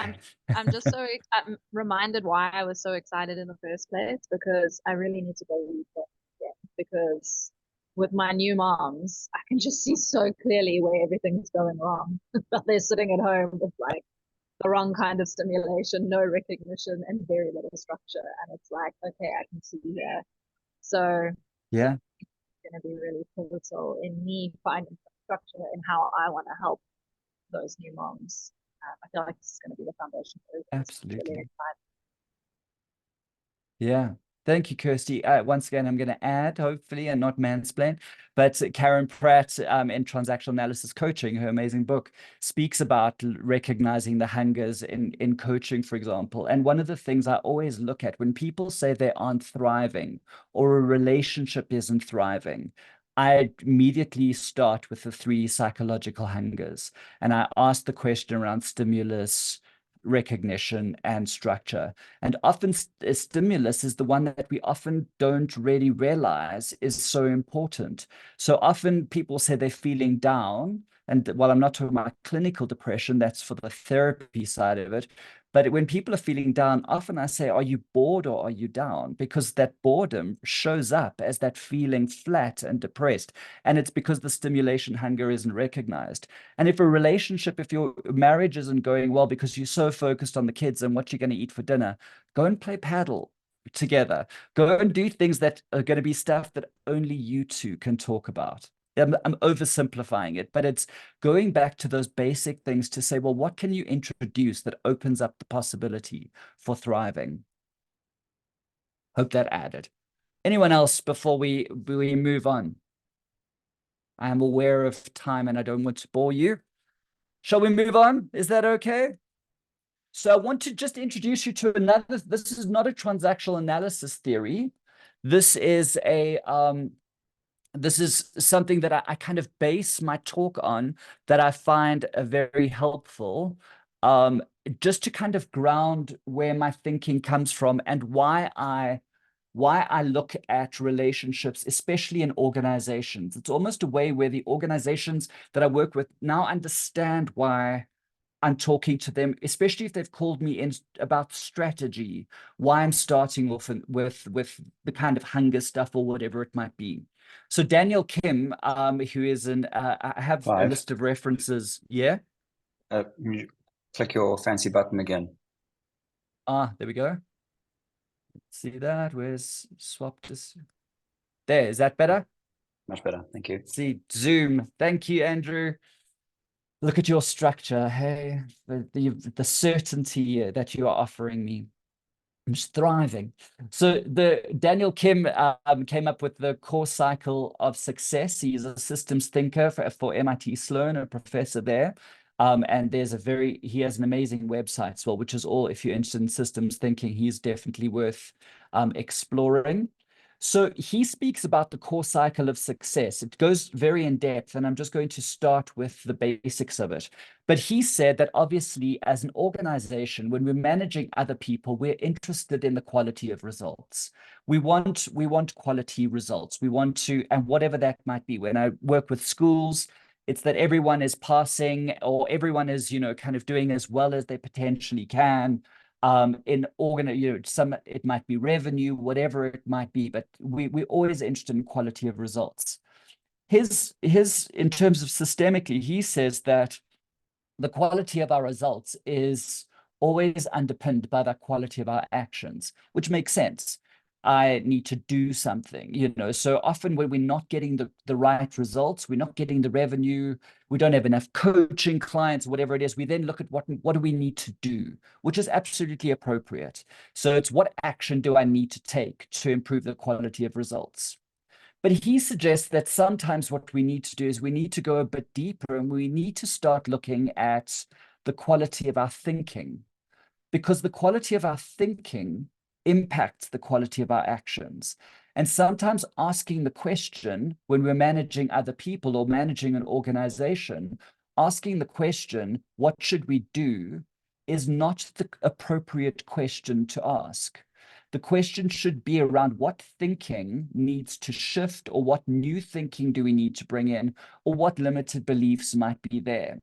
I'm just I'm reminded why I was so excited in the first place, because I really need to go read that again, because with my new moms, I can just see so clearly where everything's going wrong. That they're sitting at home with like the wrong kind of stimulation, no recognition, and very little structure. And it's like, okay, I can see here. So yeah, it's going to be really pivotal in me finding structure in how I want to help those new moms. I feel like this is going to be the foundation for it. absolutely. Really Yeah. Thank you, Kirsty. Once again, I'm going to add, hopefully, and not mansplain, but Karen Pratt in Transactional Analysis Coaching, her amazing book, speaks about recognizing the hungers in coaching, for example. And one of the things I always look at when people say they aren't thriving or a relationship isn't thriving, I immediately start with the three psychological hungers. And I ask the question around stimulus, recognition and structure. And often stimulus is the one that we often don't really realize is so important. So often people say they're feeling down. And while I'm not talking about clinical depression, that's for the therapy side of it. But when people are feeling down, often I say, are you bored or are you down? Because that boredom shows up as that feeling flat and depressed. And it's because the stimulation hunger isn't recognized. And if your marriage isn't going well because you're so focused on the kids and what you're going to eat for dinner, go and play paddle together. Go and do things that are going to be stuff that only you two can talk about. I'm oversimplifying it, but it's going back to those basic things to say, well, what can you introduce that opens up the possibility for thriving? Hope that added. Anyone else before we move on? I am aware of time and I don't want to bore you. Shall we move on? Is that okay? So I want to just introduce you to another. This is not a transactional analysis theory. This is something that I kind of base my talk on, that I find very helpful, just to kind of ground where my thinking comes from and why I look at relationships, especially in organizations. It's almost a way where the organizations that I work with now understand why I'm talking to them, especially if they've called me in about strategy, why I'm starting off with the kind of hunger stuff or whatever it might be. So Daniel Kim, who is I have a list of references. Yeah. Click your fancy button again. There we go. See that? Where's swap this? There, is that better? Much better. Thank you. See, Zoom. Thank you, Andrew. Look at your structure. Hey, the certainty that you are offering me. I'm just thriving. So the Daniel Kim came up with the core cycle of success. He's a systems thinker for MIT Sloan, a professor there. And he has an amazing website as well, which is all, if you're interested in systems thinking, he's definitely worth exploring. So he speaks about the core cycle of success. It goes very in depth, and I'm just going to start with the basics of it. But he said that obviously, as an organization, when we're managing other people, we're interested in the quality of results. We want quality results. We want to, and whatever that might be. When I work with schools, it's that everyone is passing, or everyone is, kind of doing as well as they potentially can. It might be revenue, whatever it might be, but we're always interested in quality of results. His in terms of systemically, he says that the quality of our results is always underpinned by the quality of our actions, which makes sense. I need to do something, so often when we're not getting the right results, we're not getting the revenue, we don't have enough coaching clients, whatever it is, we then look at what do we need to do, which is absolutely appropriate. So it's what action do I need to take to improve the quality of results? But he suggests that sometimes what we need to do is we need to go a bit deeper, and we need to start looking at the quality of our thinking, because the quality of our thinking impacts the quality of our actions. And sometimes asking the question when we're managing other people or managing an organization, asking the question, what should we do, is not the appropriate question to ask. The question should be around what thinking needs to shift, or what new thinking do we need to bring in, or what limited beliefs might be there.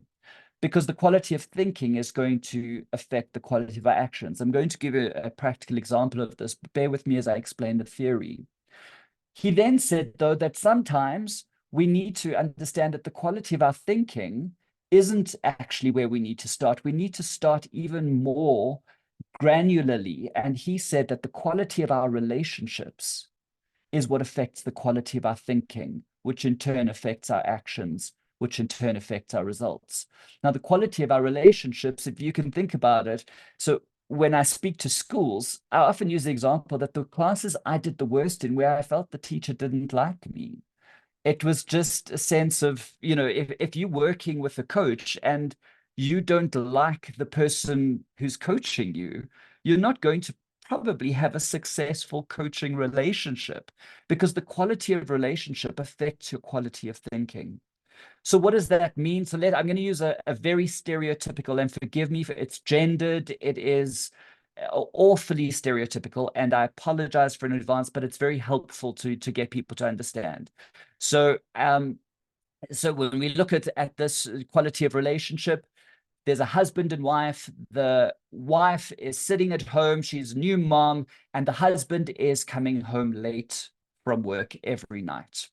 Because the quality of thinking is going to affect the quality of our actions. I'm going to give you a practical example of this, but bear with me as I explain the theory. He then said, though, that sometimes we need to understand that the quality of our thinking isn't actually where we need to start. We need to start even more granularly. And he said that the quality of our relationships is what affects the quality of our thinking, which in turn affects our actions, which in turn affects our results. Now, the quality of our relationships, if you can think about it, so when I speak to schools, I often use the example that the classes I did the worst in, where I felt the teacher didn't like me, it was just a sense of, if you're working with a coach and you don't like the person who's coaching you, you're not going to probably have a successful coaching relationship, because the quality of relationship affects your quality of thinking. So what does that mean? So I'm going to use a very stereotypical, and forgive me for it's gendered. It is awfully stereotypical, and I apologize for in advance, but it's very helpful to get people to understand. So so when we look at this quality of relationship, there's a husband and wife. The wife is sitting at home. She's a new mom, and the husband is coming home late from work every night.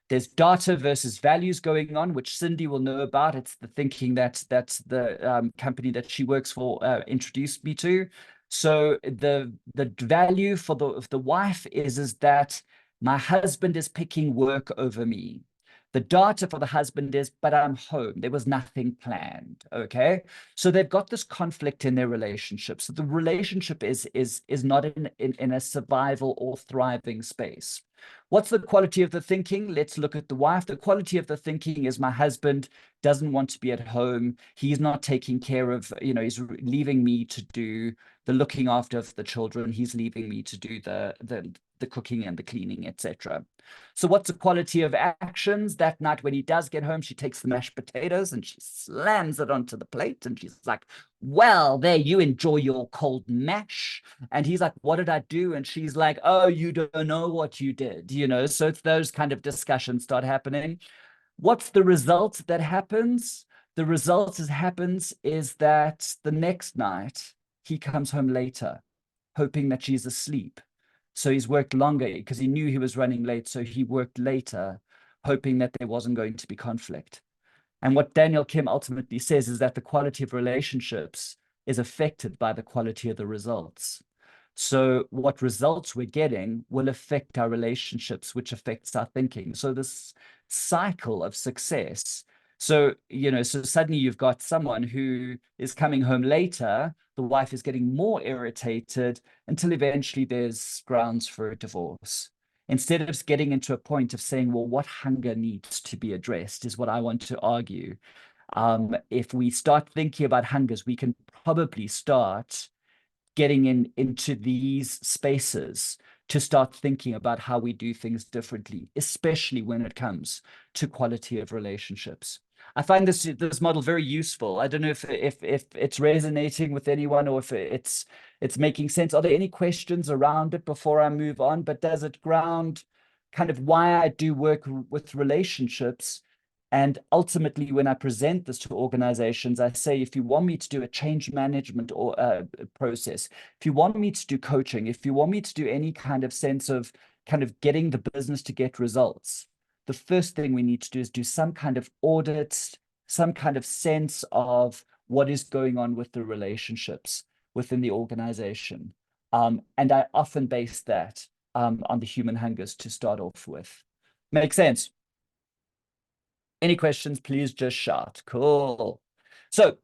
There's data versus values going on, which Cindy will know about. It's the thinking that the company that she works for introduced me to. So the value for the wife is that my husband is picking work over me. The data for the husband is, but I'm home. There was nothing planned. Okay. So they've got this conflict in their relationship. So the relationship is not in a survival or thriving space. What's the quality of the thinking? Let's look at the wife. The quality of the thinking is my husband doesn't want to be at home. He's not taking care of, he's leaving me to do the looking after of the children. He's leaving me to do the cooking and the cleaning, etc. So what's the quality of actions? That night when he does get home, she takes the mashed potatoes and she slams it onto the plate. And she's like, well, there, you enjoy your cold mash. And he's like, what did I do? And she's like, oh, you don't know what you did, So it's those kind of discussions start happening. What's the result that happens? The result happens is that the next night he comes home later, hoping that she's asleep. So he's worked longer because he knew he was running late. So he worked later, hoping that there wasn't going to be conflict. And what Daniel Kim ultimately says is that the quality of relationships is affected by the quality of the results. So what results we're getting will affect our relationships, which affects our thinking. So this cycle of success. So, so suddenly you've got someone who is coming home later, the wife is getting more irritated until eventually there's grounds for a divorce. Instead of getting into a point of saying, well, what hunger needs to be addressed is what I want to argue. If we start thinking about hungers, we can probably start getting into these spaces to start thinking about how we do things differently, especially when it comes to quality of relationships. I find this model very useful. I don't know if it's resonating with anyone or if it's making sense. Are there any questions around it before I move on? But does it ground kind of why I do work with relationships? And ultimately, when I present this to organizations, I say, if you want me to do a change management or process, if you want me to do coaching, if you want me to do any kind of sense of kind of getting the business to get results, the first thing we need to do is do some kind of audit, some kind of sense of what is going on with the relationships within the organization. And I often base that on the human hungers to start off with. Make sense? Any questions, please just shout. Cool. So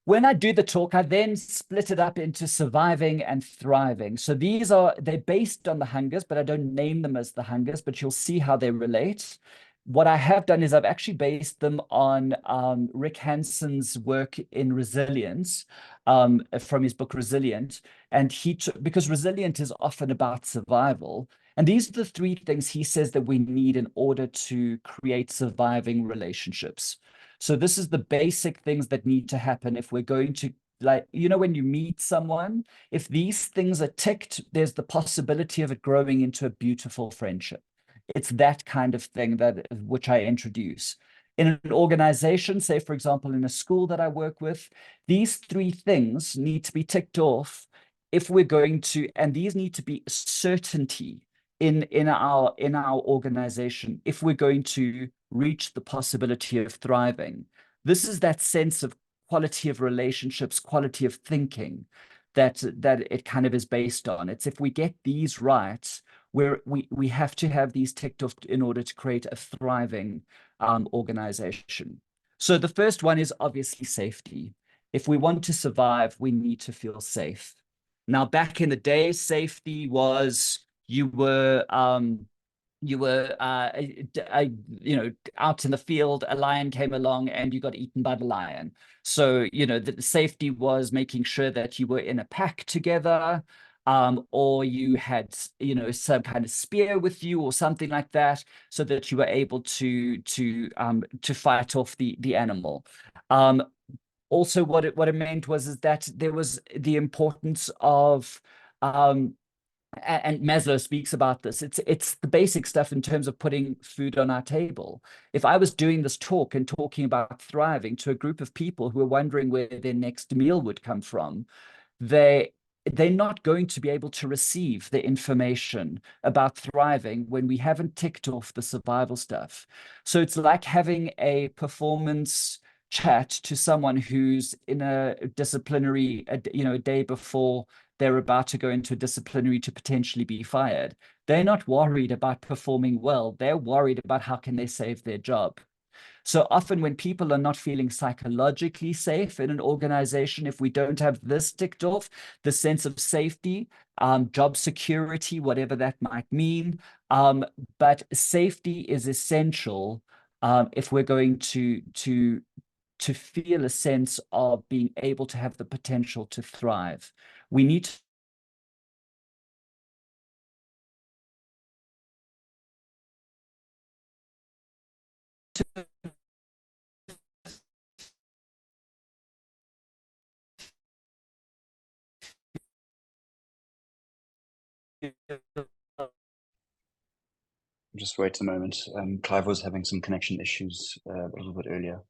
when I do the talk, I then split it up into surviving and thriving. So they're based on the hungers, but I don't name them as the hungers, but you'll see how they relate. What I have done is I've actually based them on Rick Hanson's work in resilience from his book Resilient. And because resilient is often about survival. And these are the three things he says that we need in order to create surviving relationships. So this is the basic things that need to happen if we're going to, like, when you meet someone, if these things are ticked, there's the possibility of it growing into a beautiful friendship. It's that kind of thing which I introduce. In an organization, say, for example, in a school that I work with, these three things need to be ticked off if we're going to, and these need to be certainty in our organization if we're going to reach the possibility of thriving. This is that sense of quality of relationships, quality of thinking that it kind of is based on. It's if we get these right, where we have to have these ticked off in order to create a thriving organization. So the first one is obviously safety. If we want to survive, we need to feel safe. Now, back in the day, safety was you were out in the field, a lion came along and you got eaten by the lion. So, the safety was making sure that you were in a pack together. or you had, some kind of spear with you or something like that, so that you were able to fight off the animal. Also, what it meant is that there was the importance of and Maslow speaks about this. It's the basic stuff in terms of putting food on our table. If I was doing this talk and talking about thriving to a group of people who are wondering where their next meal would come from, they're not going to be able to receive the information about thriving when we haven't ticked off the survival stuff. So it's like having a performance chat to someone who's in a disciplinary, a day before they're about to go into a disciplinary to potentially be fired. They're not worried about performing well. They're worried about how can they save their job. So often when people are not feeling psychologically safe in an organization, if we don't have this ticked off, the sense of safety, job security, whatever that might mean, but safety is essential if we're going to feel a sense of being able to have the potential to thrive. We need to Just wait a moment. Clive was having some connection issues a little bit earlier.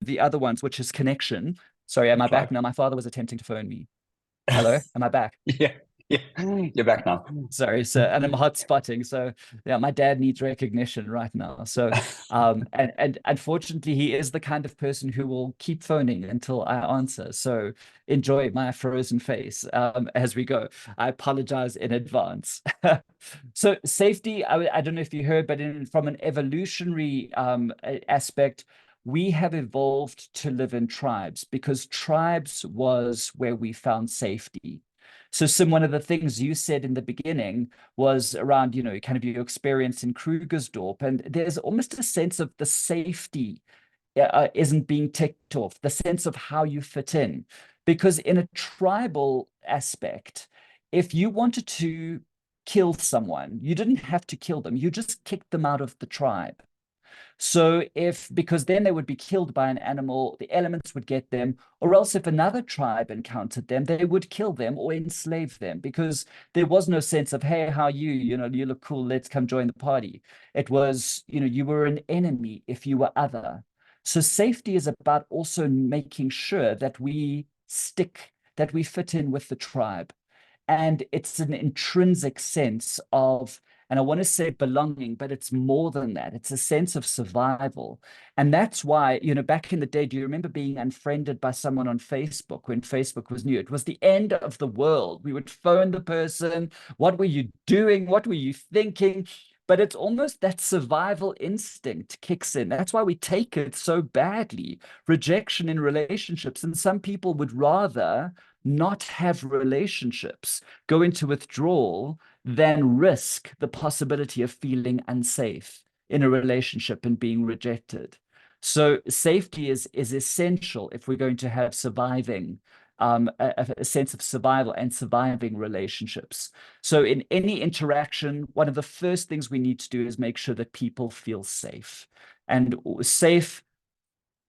the other ones, which is connection. Sorry, am I back now? My father was attempting to phone me. Hello, am I back? Yeah, you're back now. Sorry, so, and I'm hot spotting. So yeah, my dad needs recognition right now. So and unfortunately, he is the kind of person who will keep phoning until I answer. So enjoy my frozen face as we go. I apologize in advance. So safety, I don't know if you heard, but from an evolutionary aspect, we have evolved to live in tribes because tribes was where we found safety. So Sim, one of the things you said in the beginning was around, kind of your experience in Krugersdorp, and there's almost a sense of the safety isn't being ticked off, the sense of how you fit in. Because in a tribal aspect, if you wanted to kill someone, you didn't have to kill them, you just kicked them out of the tribe. So because then they would be killed by an animal, the elements would get them, or else if another tribe encountered them, they would kill them or enslave them because there was no sense of, hey, how you look cool, let's come join the party. It was, you were an enemy if you were other. So safety is about also making sure that we fit in with the tribe. And it's an intrinsic sense of, and I want to say belonging, but it's more than that. It's a sense of survival. And that's why, back in the day, do you remember being unfriended by someone on Facebook when Facebook was new? It was the end of the world. We would phone the person. What were you doing? What were you thinking? But it's almost that survival instinct kicks in. That's why we take it so badly. Rejection in relationships. And some people would rather not have relationships, go into withdrawal, than risk the possibility of feeling unsafe in a relationship and being rejected. So safety is essential if we're going to have surviving, a sense of survival and surviving relationships. So in any interaction, one of the first things we need to do is make sure that people feel safe. And safe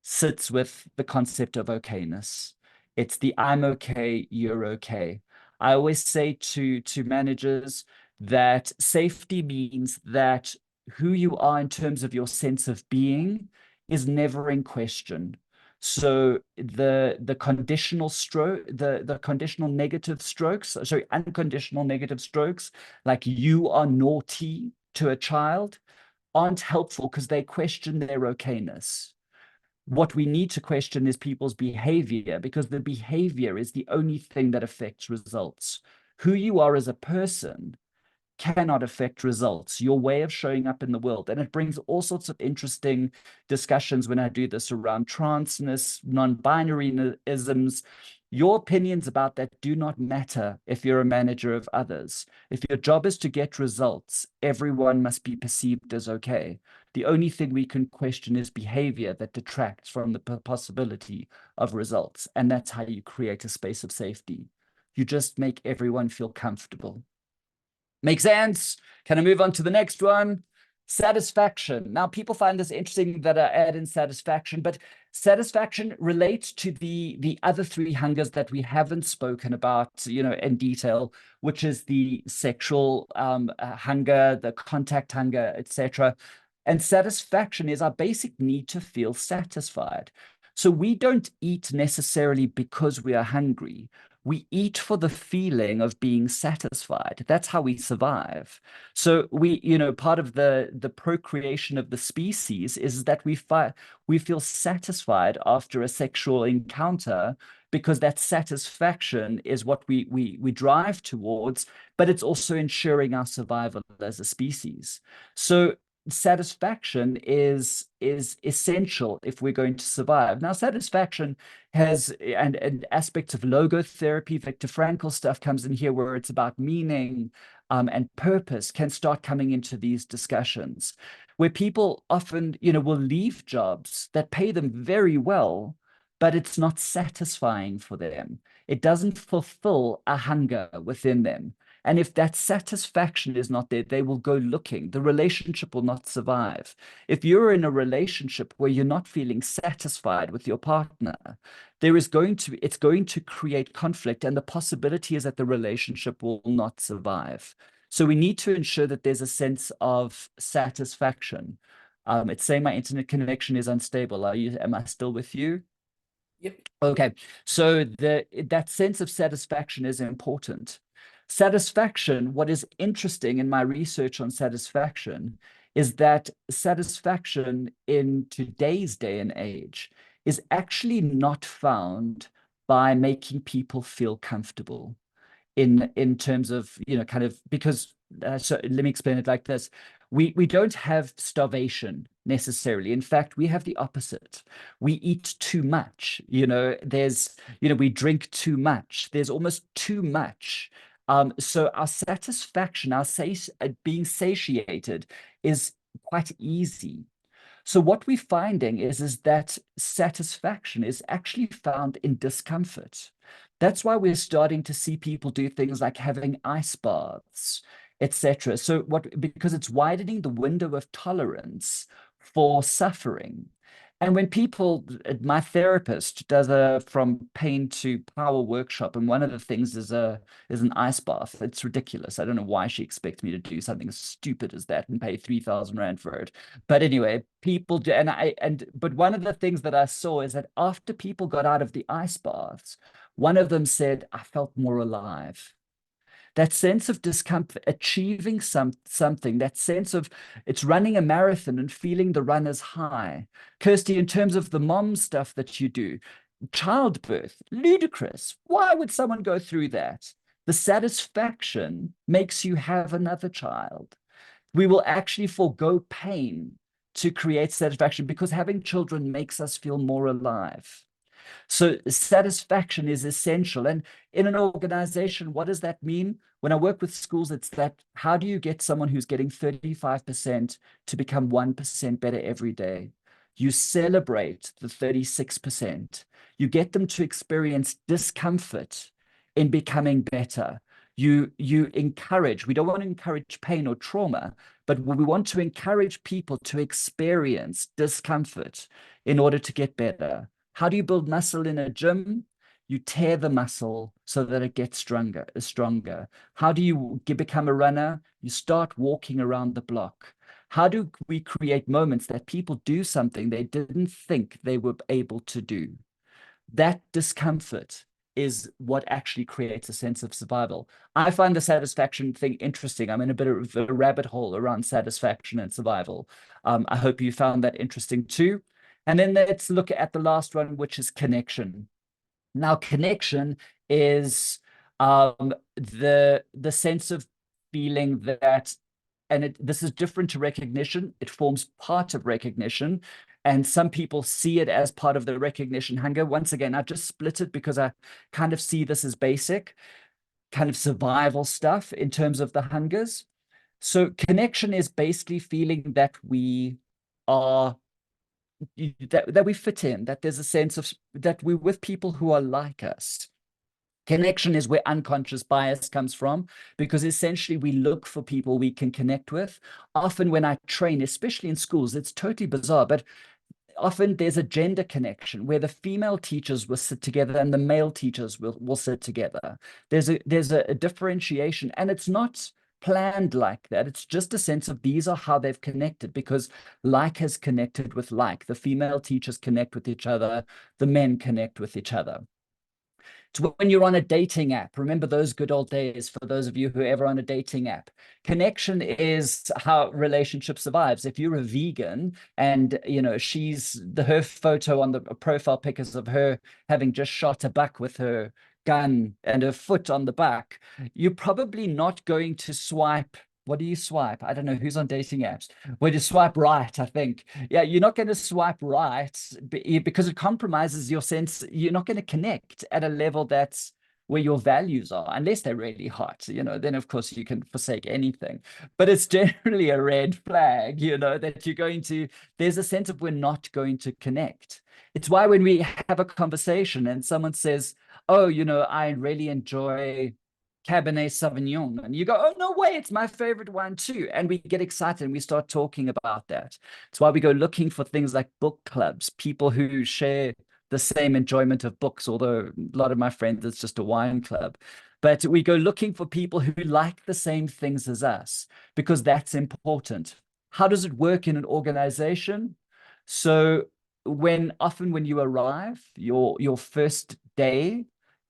sits with the concept of okayness. It's the I'm okay, you're okay. I always say to managers that safety means that who you are in terms of your sense of being is never in question. So the conditional negative strokes, sorry, unconditional negative strokes, like you are naughty to a child, aren't helpful because they question their okayness. What we need to question is people's behavior, because the behavior is the only thing that affects results. Who you are as a person cannot affect results, your way of showing up in the world. And it brings all sorts of interesting discussions when I do this around transness, non-binary isms, Your opinions about that do not matter if you're a manager of others. If your job is to get results, everyone must be perceived as okay. The only thing we can question is behavior that detracts from the possibility of results. And that's how you create a space of safety. You just make everyone feel comfortable. Make sense? Can I move on to the next one? Satisfaction. Now, people find this interesting that I add in satisfaction, but satisfaction relates to the other three hungers that we haven't spoken about, in detail, which is the sexual hunger, the contact hunger, etc. And satisfaction is our basic need to feel satisfied. So we don't eat necessarily because we are hungry. We eat for the feeling of being satisfied. That's how we survive. So we, part of the procreation of the species is that we feel satisfied after a sexual encounter, because that satisfaction is what we drive towards, but it's also ensuring our survival as a species. So satisfaction is essential if we're going to survive. Now, satisfaction has and aspects of logotherapy, Viktor Frankl stuff comes in here, where it's about meaning and purpose can start coming into these discussions, where people often, will leave jobs that pay them very well, but it's not satisfying for them. It doesn't fulfill a hunger within them. And if that satisfaction is not there, they will go looking. The relationship will not survive. If you're in a relationship where you're not feeling satisfied with your partner, it's going to create conflict, and the possibility is that the relationship will not survive. So we need to ensure that there's a sense of satisfaction. It's saying my internet connection is unstable. Am I still with you? Yep. Okay. So that sense of satisfaction is important. Satisfaction, what is interesting in my research on satisfaction is that satisfaction in today's day and age is actually not found by making people feel comfortable in terms of, because, so let me explain it like this. We don't have starvation necessarily. In fact, we have the opposite. We eat too much. We drink too much. There's almost too much. So our satisfaction, being satiated is quite easy. So what we're finding is that satisfaction is actually found in discomfort. That's why we're starting to see people do things like having ice baths, etc. So because it's widening the window of tolerance for suffering. And when my therapist does a from pain to power workshop, and one of the things is an ice bath. It's ridiculous. I don't know why she expects me to do something as stupid as that and pay 3,000 Rand for it. But anyway, people do, but one of the things that I saw is that after people got out of the ice baths, one of them said, I felt more alive. That sense of discomfort, achieving something, that sense of it's running a marathon and feeling the runner's high. Kirsty, in terms of the mom stuff that you do, childbirth, ludicrous. Why would someone go through that? The satisfaction makes you have another child. We will actually forego pain to create satisfaction, because having children makes us feel more alive. So satisfaction is essential. And in an organization, what does that mean? When I work with schools, it's that how do you get someone who's getting 35% to become 1% better every day? You celebrate the 36%. You get them to experience discomfort in becoming better. You encourage, we don't want to encourage pain or trauma, but we want to encourage people to experience discomfort in order to get better. How do you build muscle in a gym? You tear the muscle so that it gets stronger. How do you become a runner? You start walking around the block. How do we create moments that people do something they didn't think they were able to do? That discomfort is what actually creates a sense of survival. I find the satisfaction thing interesting. I'm in a bit of a rabbit hole around satisfaction and survival. I hope you found that interesting too. And then let's look at the last one, which is connection. Now, connection is the sense of feeling that, and this is different to recognition. It forms part of recognition. And some people see it as part of the recognition hunger. Once again, I've just split it because I kind of see this as basic, kind of survival stuff in terms of the hungers. So connection is basically feeling that we are, that we fit in, that there's a sense of that we're with people who are like us. Connection is where unconscious bias comes from, because essentially we look for people we can connect with. Often when I train, especially in schools, it's totally bizarre, but often there's a gender connection where the female teachers will sit together and the male teachers will sit together. There's a differentiation, and it's not planned like that. It's just a sense of these are how they've connected, because like has connected with like. The female teachers connect with each other, the men connect with each other. It's when you're on a dating app. Remember those good old days for those of you who are ever on a dating app. Connection is how relationship survives. If you're a vegan and, you know, her photo on the profile pic is of her having just shot a buck with her gun and her foot on the back, you're probably not going to swipe. What do you swipe? I don't know who's on dating apps. Well, you swipe right, I think. Yeah, you're not going to swipe right because it compromises your sense. You're not going to connect at a level that's where your values are, unless they're really hot, you know, then of course you can forsake anything. But it's generally a red flag, you know, that there's a sense of we're not going to connect. It's why when we have a conversation and someone says, oh, you know, I really enjoy Cabernet Sauvignon, and you go, oh, no way, it's my favorite wine too. And we get excited and we start talking about that. It's why we go looking for things like book clubs, people who share the same enjoyment of books, although a lot of my friends, it's just a wine club. But we go looking for people who like the same things as us, because that's important. How does it work in an organization? So often when you arrive, your first day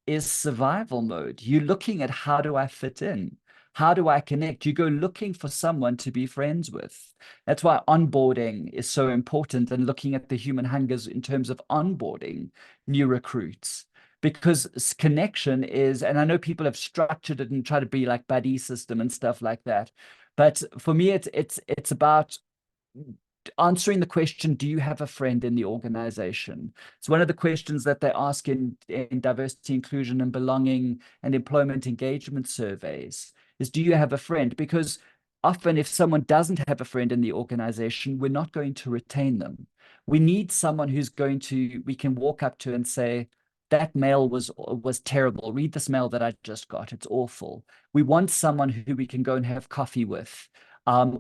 is survival mode. You're looking at, how do I fit in? How do I connect? You go looking for someone to be friends with. That's why onboarding is so important, and looking at the human hungers in terms of onboarding new recruits. Because connection is, and I know people have structured it and try to be like buddy system and stuff like that. But for me, it's about answering the question, do you have a friend in the organization? It's one of the questions that they ask in diversity, inclusion, and belonging and employment engagement surveys is, do you have a friend? Because often if someone doesn't have a friend in the organization, we're not going to retain them. We need someone we can walk up to and say, that mail was terrible. Read this mail that I just got. It's awful. We want someone who we can go and have coffee with.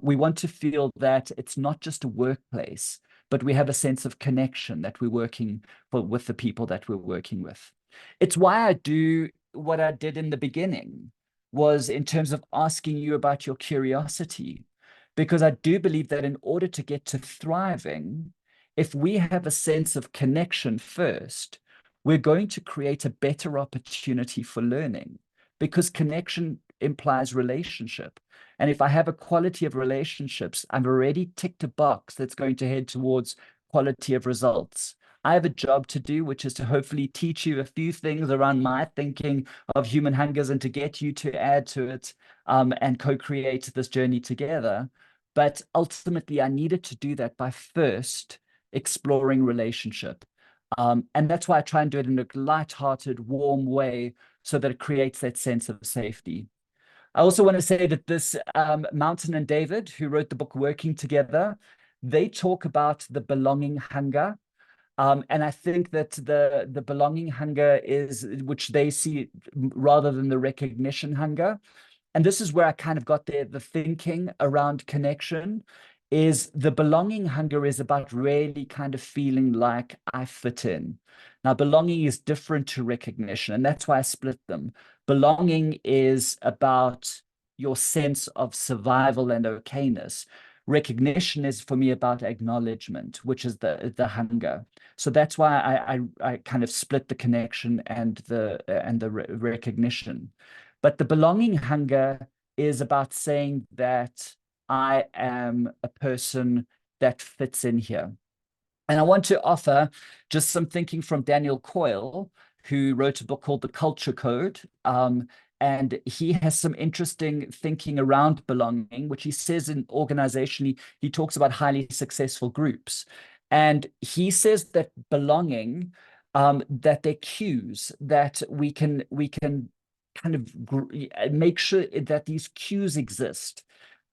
We want to feel that it's not just a workplace, but we have a sense of connection, that we're working with the people that we're working with. It's why I do what I did in the beginning, was in terms of asking you about your curiosity, because I do believe that in order to get to thriving, if we have a sense of connection first, we're going to create a better opportunity for learning, because connection implies relationship. And if I have a quality of relationships, I've already ticked a box that's going to head towards quality of results. I have a job to do, which is to hopefully teach you a few things around my thinking of human hungers and to get you to add to it and co-create this journey together. But ultimately, I needed to do that by first exploring relationship. And that's why I try and do it in a light-hearted, warm way, so that it creates that sense of safety. I also want to say that this Mountain and David, who wrote the book Working Together, they talk about the belonging hunger. And I think that the belonging hunger is, which they see rather than the recognition hunger. And this is where I kind of got the thinking around connection, is the belonging hunger is about really kind of feeling like I fit in. Now, belonging is different to recognition, and that's why I split them. Belonging is about your sense of survival and okayness. Recognition is, for me, about acknowledgement, which is the hunger. So that's why I kind of split the connection and the recognition. But the belonging hunger is about saying that I am a person that fits in here. And I want to offer just some thinking from Daniel Coyle, who wrote a book called The Culture Code. And he has some interesting thinking around belonging, which he says in organization, he talks about highly successful groups. And he says that belonging, that they're cues that we can kind of make sure that these cues exist.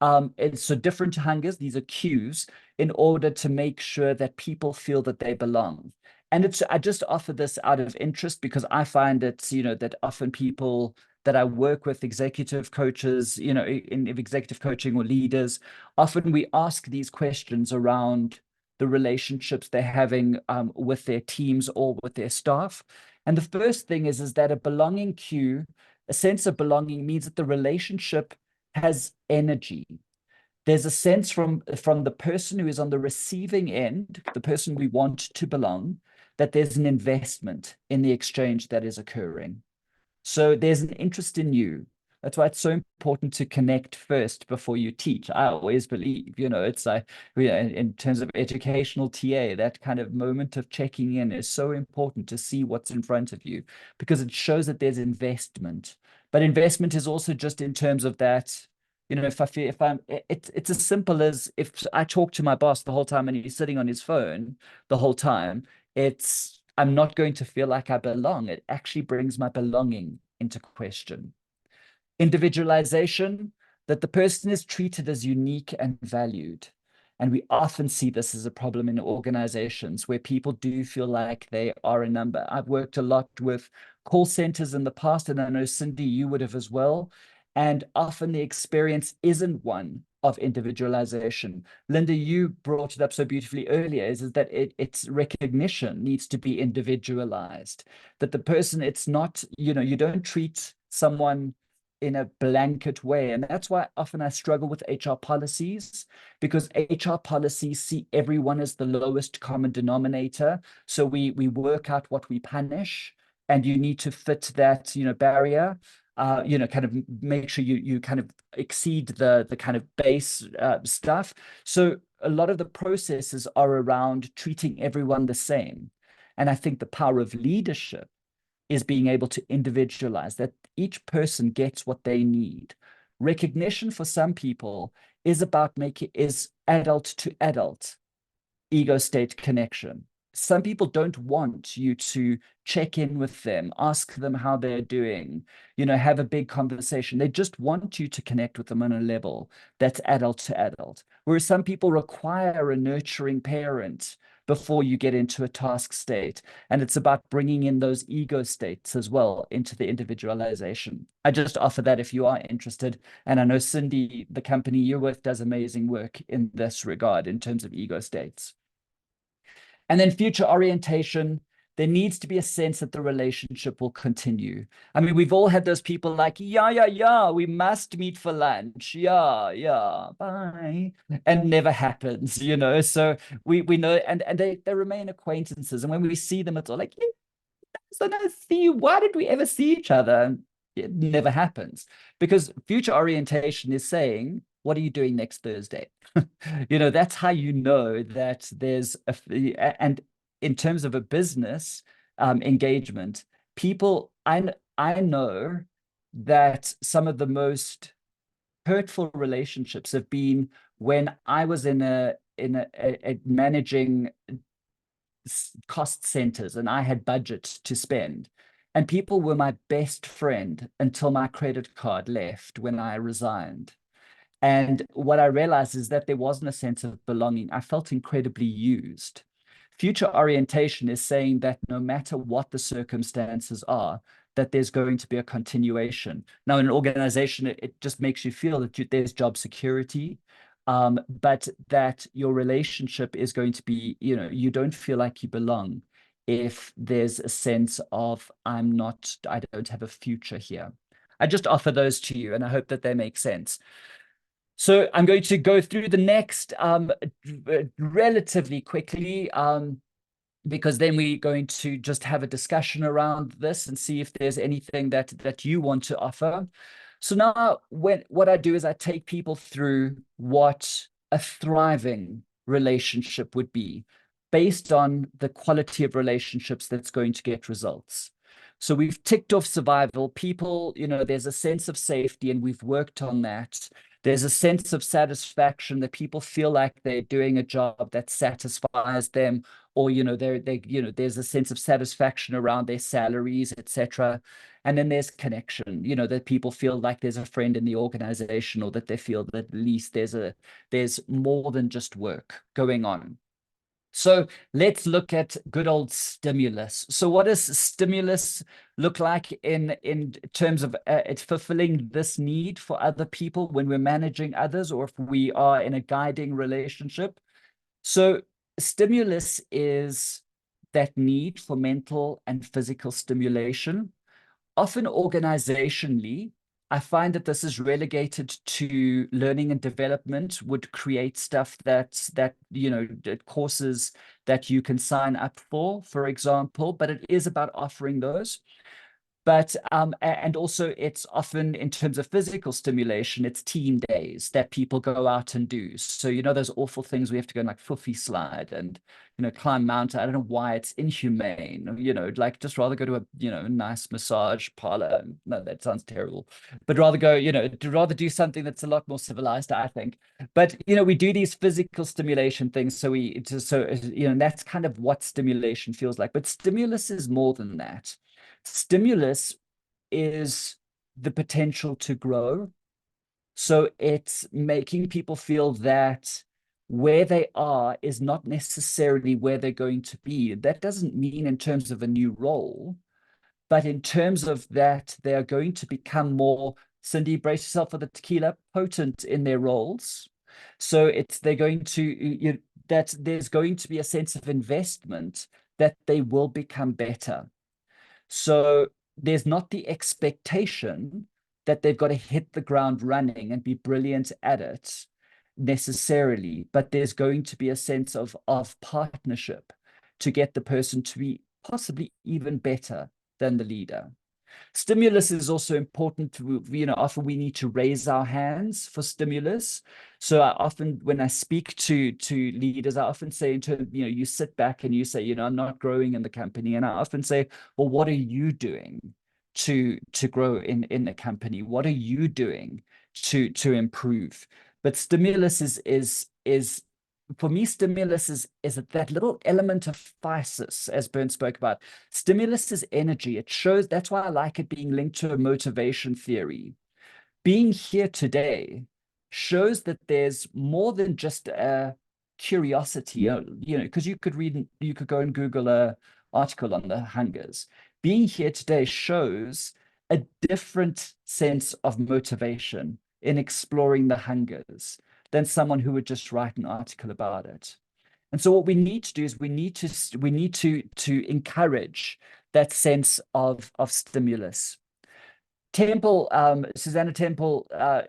And so different hungers, these are cues in order to make sure that people feel that they belong. And I just offer this out of interest because I find that, that often people that I work with, executive coaches, in executive coaching or leaders, often we ask these questions around the relationships they're having with their teams or with their staff. And the first thing is that a belonging cue, a sense of belonging, means that the relationship has energy. There's a sense from the person who is on the receiving end, the person we want to belong, that there's an investment in the exchange that is occurring. So there's an interest in you. That's why it's so important to connect first before you teach. I always believe, it's like, in terms of educational TA, that kind of moment of checking in is so important to see what's in front of you, because it shows that there's investment. But investment is also just in terms of that, it's as simple as if I talk to my boss the whole time and he's sitting on his phone the whole time, I'm not going to feel like I belong. It actually brings my belonging into question. Individualization, that the person is treated as unique and valued. And we often see this as a problem in organizations where people do feel like they are a number. I've worked a lot with call centers in the past, and I know, Cindy, you would have as well. And often the experience isn't one of individualization. Linda, you brought it up so beautifully earlier, is that its recognition needs to be individualized. That the person, it's not, you don't treat someone in a blanket way. And that's why often I struggle with HR policies, because HR policies see everyone as the lowest common denominator. So we work out what we punish, and you need to fit that, barrier. Kind of make sure you kind of exceed the kind of base stuff. So a lot of the processes are around treating everyone the same. And I think the power of leadership is being able to individualize, that each person gets what they need. Recognition for some people is about is adult to adult ego state connection. Some people don't want you to check in with them, ask them how they're doing, have a big conversation. They just want you to connect with them on a level that's adult to adult. Whereas some people require a nurturing parent before you get into a task state. And it's about bringing in those ego states as well into the individualization. I just offer that if you are interested. And I know Cindy, the company you're with, does amazing work in this regard in terms of ego states. And then future orientation, there needs to be a sense that the relationship will continue. I mean, we've all had those people like, yeah, we must meet for lunch. Yeah, bye. And never happens, So we know, and they remain acquaintances. And when we see them, it's all like, so now see, why did we ever see each other? And it never happens, because future orientation is saying, what are you doing next Thursday? That's how you know that there's and in terms of a business engagement, people, I know that some of the most hurtful relationships have been when I was in a managing cost centers and I had budget to spend. And people were my best friend until my credit card left when I resigned. And what I realized is that there wasn't a sense of belonging. I felt incredibly used. Future orientation is saying that no matter what the circumstances are, that there's going to be a continuation. Now, in an organization, it just makes you feel that there's job security, but that your relationship is going to be, you don't feel like you belong if there's a sense of, I don't have a future here. I just offer those to you, and I hope that they make sense. So I'm going to go through the next relatively quickly, because then we're going to just have a discussion around this and see if there's anything that you want to offer. So now what I do is I take people through what a thriving relationship would be based on the quality of relationships that's going to get results. So we've ticked off survival. People, there's a sense of safety, and we've worked on that. There's a sense of satisfaction that people feel like they're doing a job that satisfies them, or, you know, there's a sense of satisfaction around their salaries, etc. And then there's connection, you know, that people feel like there's a friend in the organization, or that they feel that at least there's more than just work going on. So let's look at good old stimulus. So what does stimulus look like in terms of it's fulfilling this need for other people when we're managing others, or if we are in a guiding relationship? So stimulus is that need for mental and physical stimulation. Often organizationally, I find that this is relegated to learning and development, would create stuff that you know, courses that you can sign up for example, but it is about offering those. But and also it's often in terms of physical stimulation, it's team days that people go out and do. So, you know, those awful things we have to go and like foofy slide and, you know, climb mountain. I don't know why it's inhumane, you know, like just rather go to a, you know, nice massage parlor. No, that sounds terrible, but rather go, you know, to rather do something that's a lot more civilized, I think. But, you know, we do these physical stimulation things. So you know, and that's kind of what stimulation feels like. But stimulus is more than that. Stimulus is the potential to grow. So it's making people feel that where they are is not necessarily where they're going to be. That doesn't mean in terms of a new role, but in terms of that they are going to become more, Cindy, brace yourself for the tequila, potent in their roles. So they're going to, that there's going to be a sense of investment that they will become better. So there's not the expectation that they've got to hit the ground running and be brilliant at it necessarily, but there's going to be a sense of partnership to get the person to be possibly even better than the leader. Stimulus is also important to, you know, often we need to raise our hands for stimulus. So I often, when I speak to leaders, I often say, you know, you sit back and you say, you know, I'm not growing in the company. And I often say, well, what are you doing to grow in the company? What are you doing to improve? But stimulus is for me, stimulus is that little element of physis, as Berne spoke about. Stimulus is energy. It shows, that's why I like it being linked to a motivation theory. Being here today shows that there's more than just a curiosity, you know, because you could go and Google a article on the hungers. Being here today shows a different sense of motivation in exploring the hungers than someone who would just write an article about it. And so what we need to do is we need to encourage that sense of stimulus. Temple, Susanna Temple,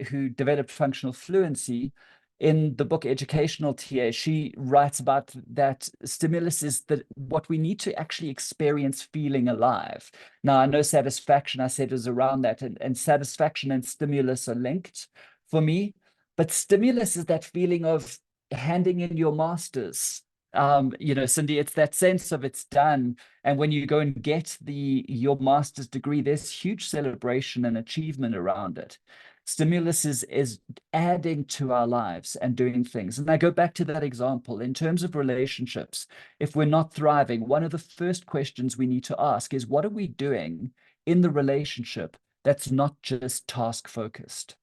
who developed functional fluency, in the book Educational TA, she writes about that stimulus is what we need to actually experience feeling alive. Now, I know satisfaction, I said, is around that, and satisfaction and stimulus are linked for me. But stimulus is that feeling of handing in your master's. You know, Cindy, it's that sense of it's done. And when you go and get your master's degree, there's huge celebration and achievement around it. Stimulus is adding to our lives and doing things. And I go back to that example in terms of relationships. If we're not thriving, one of the first questions we need to ask is, what are we doing in the relationship that's not just task focused?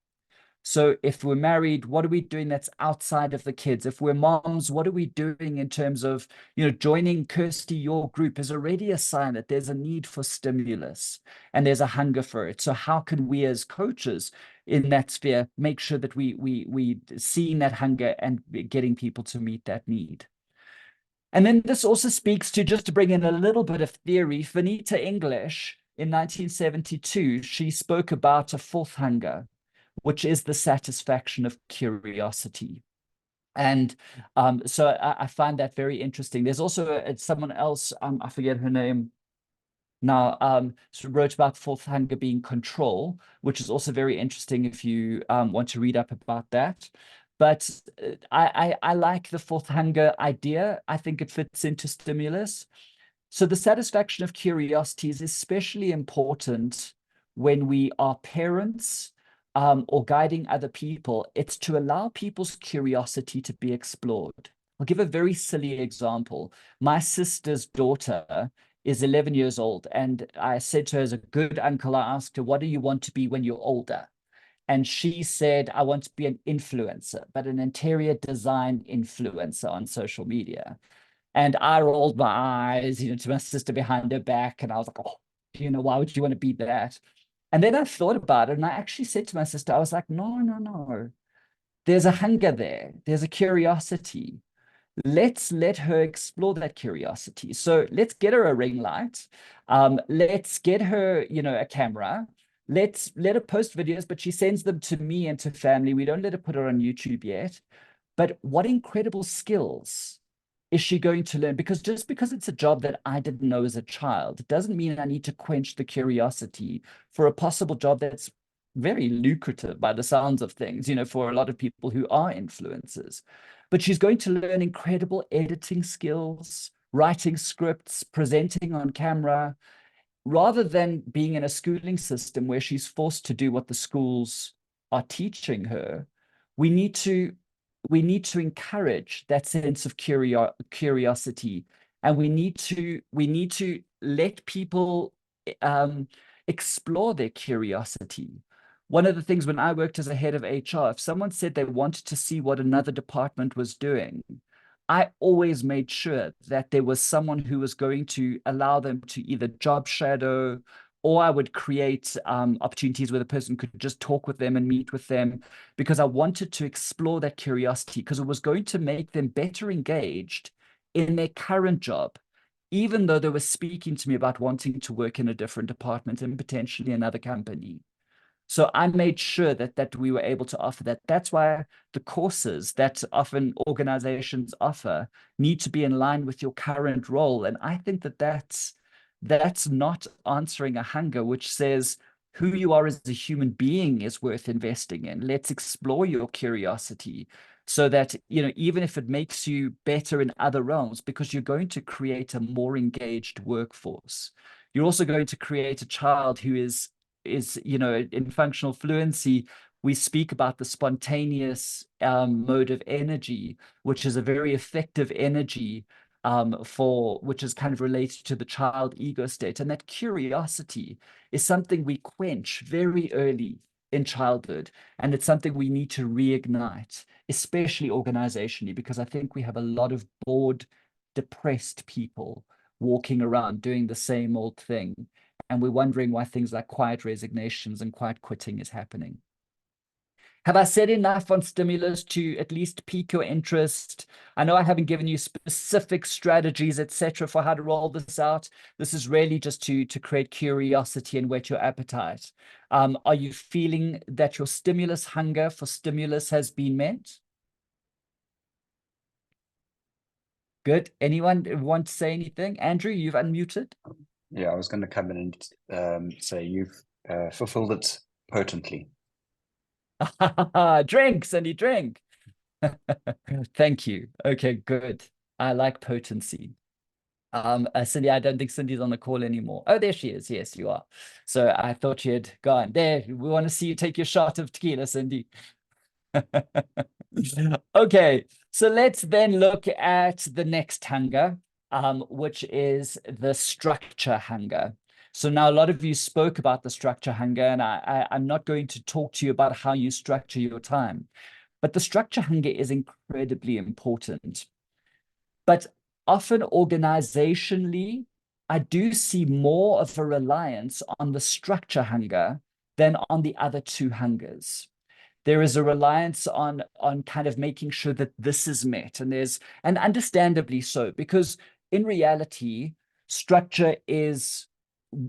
So if we're married, what are we doing that's outside of the kids? If we're moms, what are we doing in terms of, you know, joining Kirsty, your group is already a sign that there's a need for stimulus and there's a hunger for it. So how can we as coaches in that sphere make sure that we seeing that hunger and getting people to meet that need? And then this also speaks to, just to bring in a little bit of theory, Vanita English in 1972, she spoke about a fourth hunger, which is the satisfaction of curiosity. And so I find that very interesting. There's also someone else, I forget her name now, wrote about fourth hunger being control, which is also very interesting if you want to read up about that. But I like the fourth hunger idea. I think it fits into stimulus. So the satisfaction of curiosity is especially important when we are parents, or guiding other people, it's to allow people's curiosity to be explored. I'll give a very silly example. My sister's daughter is 11 years old, and I said to her, as a good uncle, I asked her, what do you want to be when you're older? And she said, I want to be an influencer, but an interior design influencer on social media. And I rolled my eyes, to my sister behind her back. And I was like, oh, why would you want to be that? And then I thought about it, and I actually said to my sister, I was like, no. There's a hunger there. There's a curiosity. Let's let her explore that curiosity. So let's get her a ring light. Let's get her, a camera. Let's let her post videos, but she sends them to me and to family. We don't let her put her on YouTube yet. But what incredible skills is she going to learn? Because just because it's a job that I didn't know as a child, it doesn't mean I need to quench the curiosity for a possible job that's very lucrative by the sounds of things, for a lot of people who are influencers. But she's going to learn incredible editing skills, writing scripts, presenting on camera, rather than being in a schooling system where she's forced to do what the schools are teaching her. We need to encourage that sense of curiosity, and we need to let people explore their curiosity. One of the things when I worked as a head of HR, if someone said they wanted to see what another department was doing, I always made sure that there was someone who was going to allow them to either job shadow, or I would create opportunities where the person could just talk with them and meet with them, because I wanted to explore that curiosity, because it was going to make them better engaged in their current job, even though they were speaking to me about wanting to work in a different department and potentially another company. So I made sure that we were able to offer that. That's why the courses that often organizations offer need to be in line with your current role. And I think that's not answering a hunger, which says who you are as a human being is worth investing in. Let's explore your curiosity so that, even if it makes you better in other realms, because you're going to create a more engaged workforce. You're also going to create a child who is in functional fluency. We speak about the spontaneous mode of energy, which is a very effective energy which is kind of related to the child ego state. And that curiosity is something we quench very early in childhood. And it's something we need to reignite, especially organizationally, because I think we have a lot of bored, depressed people walking around doing the same old thing. And we're wondering why things like quiet resignations and quiet quitting is happening. Have I said enough on stimulus to at least pique your interest? I know I haven't given you specific strategies, etc., for how to roll this out. This is really just to create curiosity and whet your appetite. Are you feeling that your stimulus hunger for stimulus has been met? Good. Anyone want to say anything? Andrew, you've unmuted. Yeah, I was going to come in and say you've fulfilled it potently. Drink, Cindy, drink. Thank you. Okay, good. I like potency. Cindy, I don't think Cindy's on the call anymore. Oh, there she is. Yes, you are. So I thought you had gone. There, we want to see you take your shot of tequila, Cindy. Okay, so let's then look at the next hunger, which is the structure hunger. So now a lot of you spoke about the structure hunger, and I'm not going to talk to you about how you structure your time, but the structure hunger is incredibly important. But often organizationally, I do see more of a reliance on the structure hunger than on the other two hungers. There is a reliance on kind of making sure that this is met, and understandably so, because in reality, structure is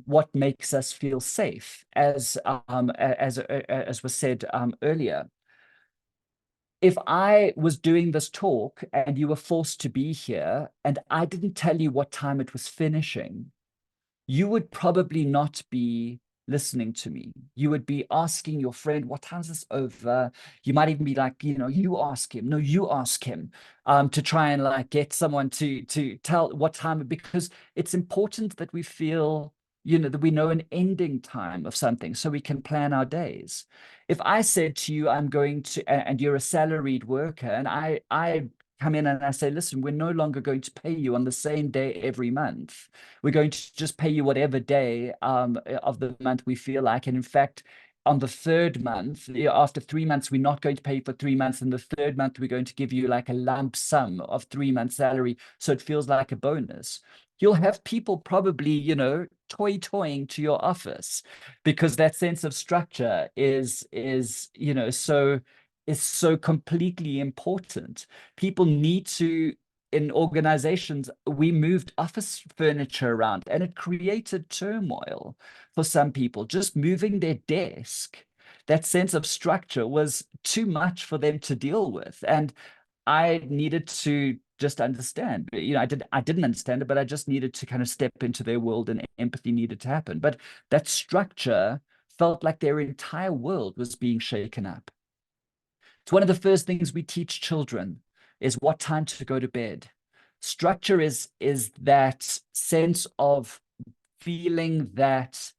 what makes us feel safe, as was said earlier. If I was doing this talk and you were forced to be here and I didn't tell you what time it was finishing, you would probably not be listening to me. You would be asking your friend, what time is this over? You might even be like, you ask him. No, you ask him, to try and like get someone to tell what time, because it's important that we feel that we know an ending time of something so we can plan our days. If I said to you, I'm going to, and you're a salaried worker, and I come in and I say, listen, we're no longer going to pay you on the same day every month. We're going to just pay you whatever day of the month we feel like. And in fact, on the third month, after 3 months, we're not going to pay you for 3 months. And the third month, we're going to give you like a lump sum of 3 months salary. So it feels like a bonus. You'll have people probably, toying to your office, because that sense of structure is so completely important. People need to, in organizations, we moved office furniture around and it created turmoil for some people. Just moving their desk, that sense of structure was too much for them to deal with. And I needed to just understand, I didn't understand it, but I just needed to kind of step into their world, and empathy needed to happen. But that structure felt like their entire world was being shaken up. It's one of the first things we teach children, is what time to go to bed. Structure is that sense of feeling that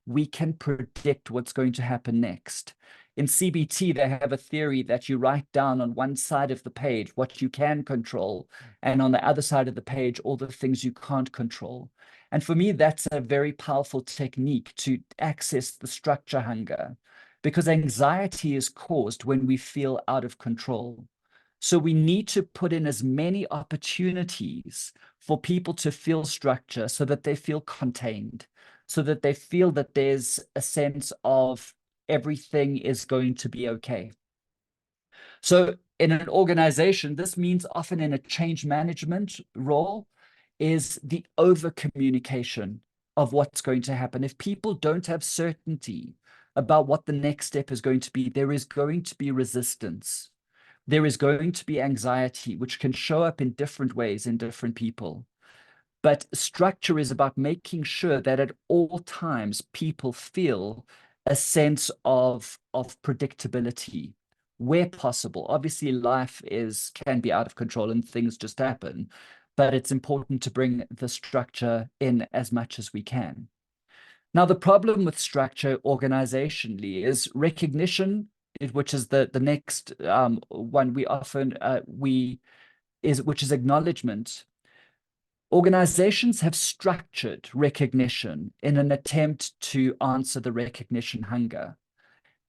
we can predict what's going to happen next. In CBT, they have a theory that you write down on one side of the page what you can control, and on the other side of the page, all the things you can't control. And for me, that's a very powerful technique to access the structure hunger, because anxiety is caused when we feel out of control. So we need to put in as many opportunities for people to feel structure so that they feel contained, so that they feel that there's a sense of everything is going to be okay. So in an organization, this means often in a change management role is the over communication of what's going to happen. If people don't have certainty about what the next step is going to be, there is going to be resistance. There is going to be anxiety, which can show up in different ways in different people. But structure is about making sure that at all times people feel a sense of predictability where possible. Obviously, life can be out of control and things just happen, but it's important to bring the structure in as much as we can. Now, the problem with structure organizationally is recognition, which is the next one we often which is acknowledgement. Organizations have structured recognition in an attempt to answer the recognition hunger.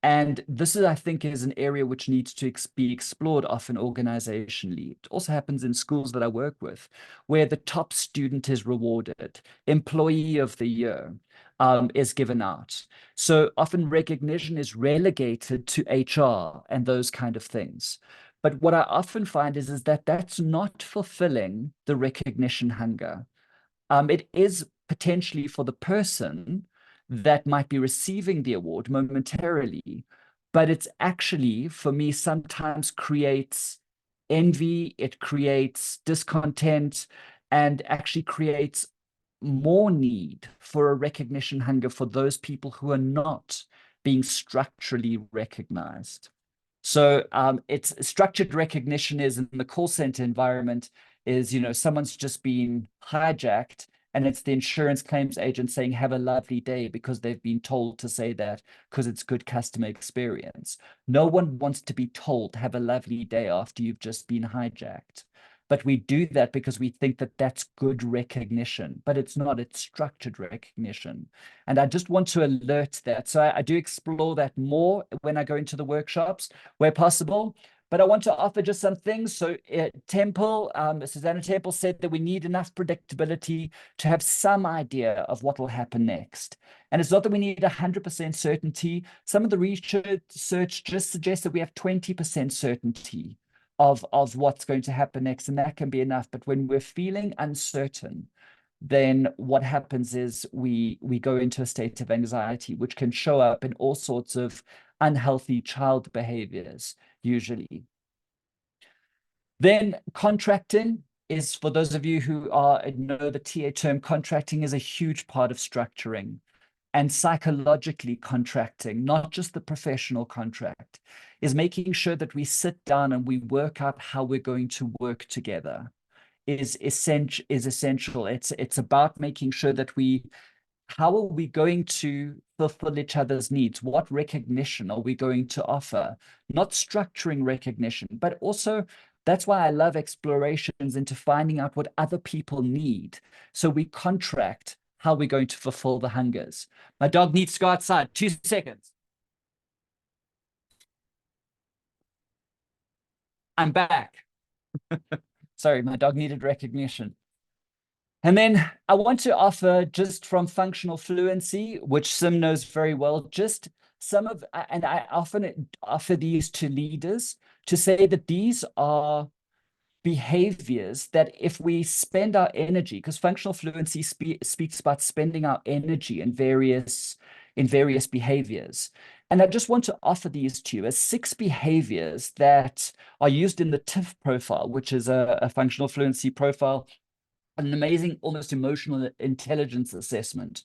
And this is, I think, is an area which needs to be explored often organizationally. It also happens in schools that I work with, where the top student is rewarded, employee of the year is given out. So often recognition is relegated to HR and those kind of things. But what I often find is that that's not fulfilling the recognition hunger. It is potentially for the person that might be receiving the award momentarily, but it's actually, for me, sometimes creates envy, it creates discontent, and actually creates more need for a recognition hunger for those people who are not being structurally recognized. So it's structured recognition is in the call center environment is, someone's just been hijacked and it's the insurance claims agent saying, have a lovely day, because they've been told to say that because it's good customer experience. No one wants to be told, have a lovely day after you've just been hijacked. But we do that because we think that that's good recognition, but it's not, it's structured recognition. And I just want to alert that. So I do explore that more when I go into the workshops where possible. But I want to offer just some things. So Susanna Temple said that we need enough predictability to have some idea of what will happen next. And it's not that we need 100% certainty. Some of the research just suggests that we have 20% certainty of what's going to happen next, and that can be enough. But when we're feeling uncertain, then what happens is we go into a state of anxiety, which can show up in all sorts of unhealthy child behaviors, usually. Then contracting is, for those of you who know the TA term, contracting is a huge part of structuring. And psychologically contracting, not just the professional contract, is making sure that we sit down and we work out how we're going to work together is essential. It's about making sure that we how are we going to fulfill each other's needs? What recognition are we going to offer? Not structuring recognition, but also that's why I love explorations into finding out what other people need. So we contract how we're going to fulfill the hungers. My dog needs to go outside. 2 seconds. I'm back. Sorry, my dog needed recognition. And then I want to offer, just from functional fluency, which Sim knows very well, just some of, and I often offer these to leaders to say that these are behaviors that if we spend our energy, because functional fluency speaks about spending our energy in various behaviors. And I just want to offer these to you as 6 behaviors that are used in the TIF profile, which is a functional fluency profile, an amazing, almost emotional intelligence assessment.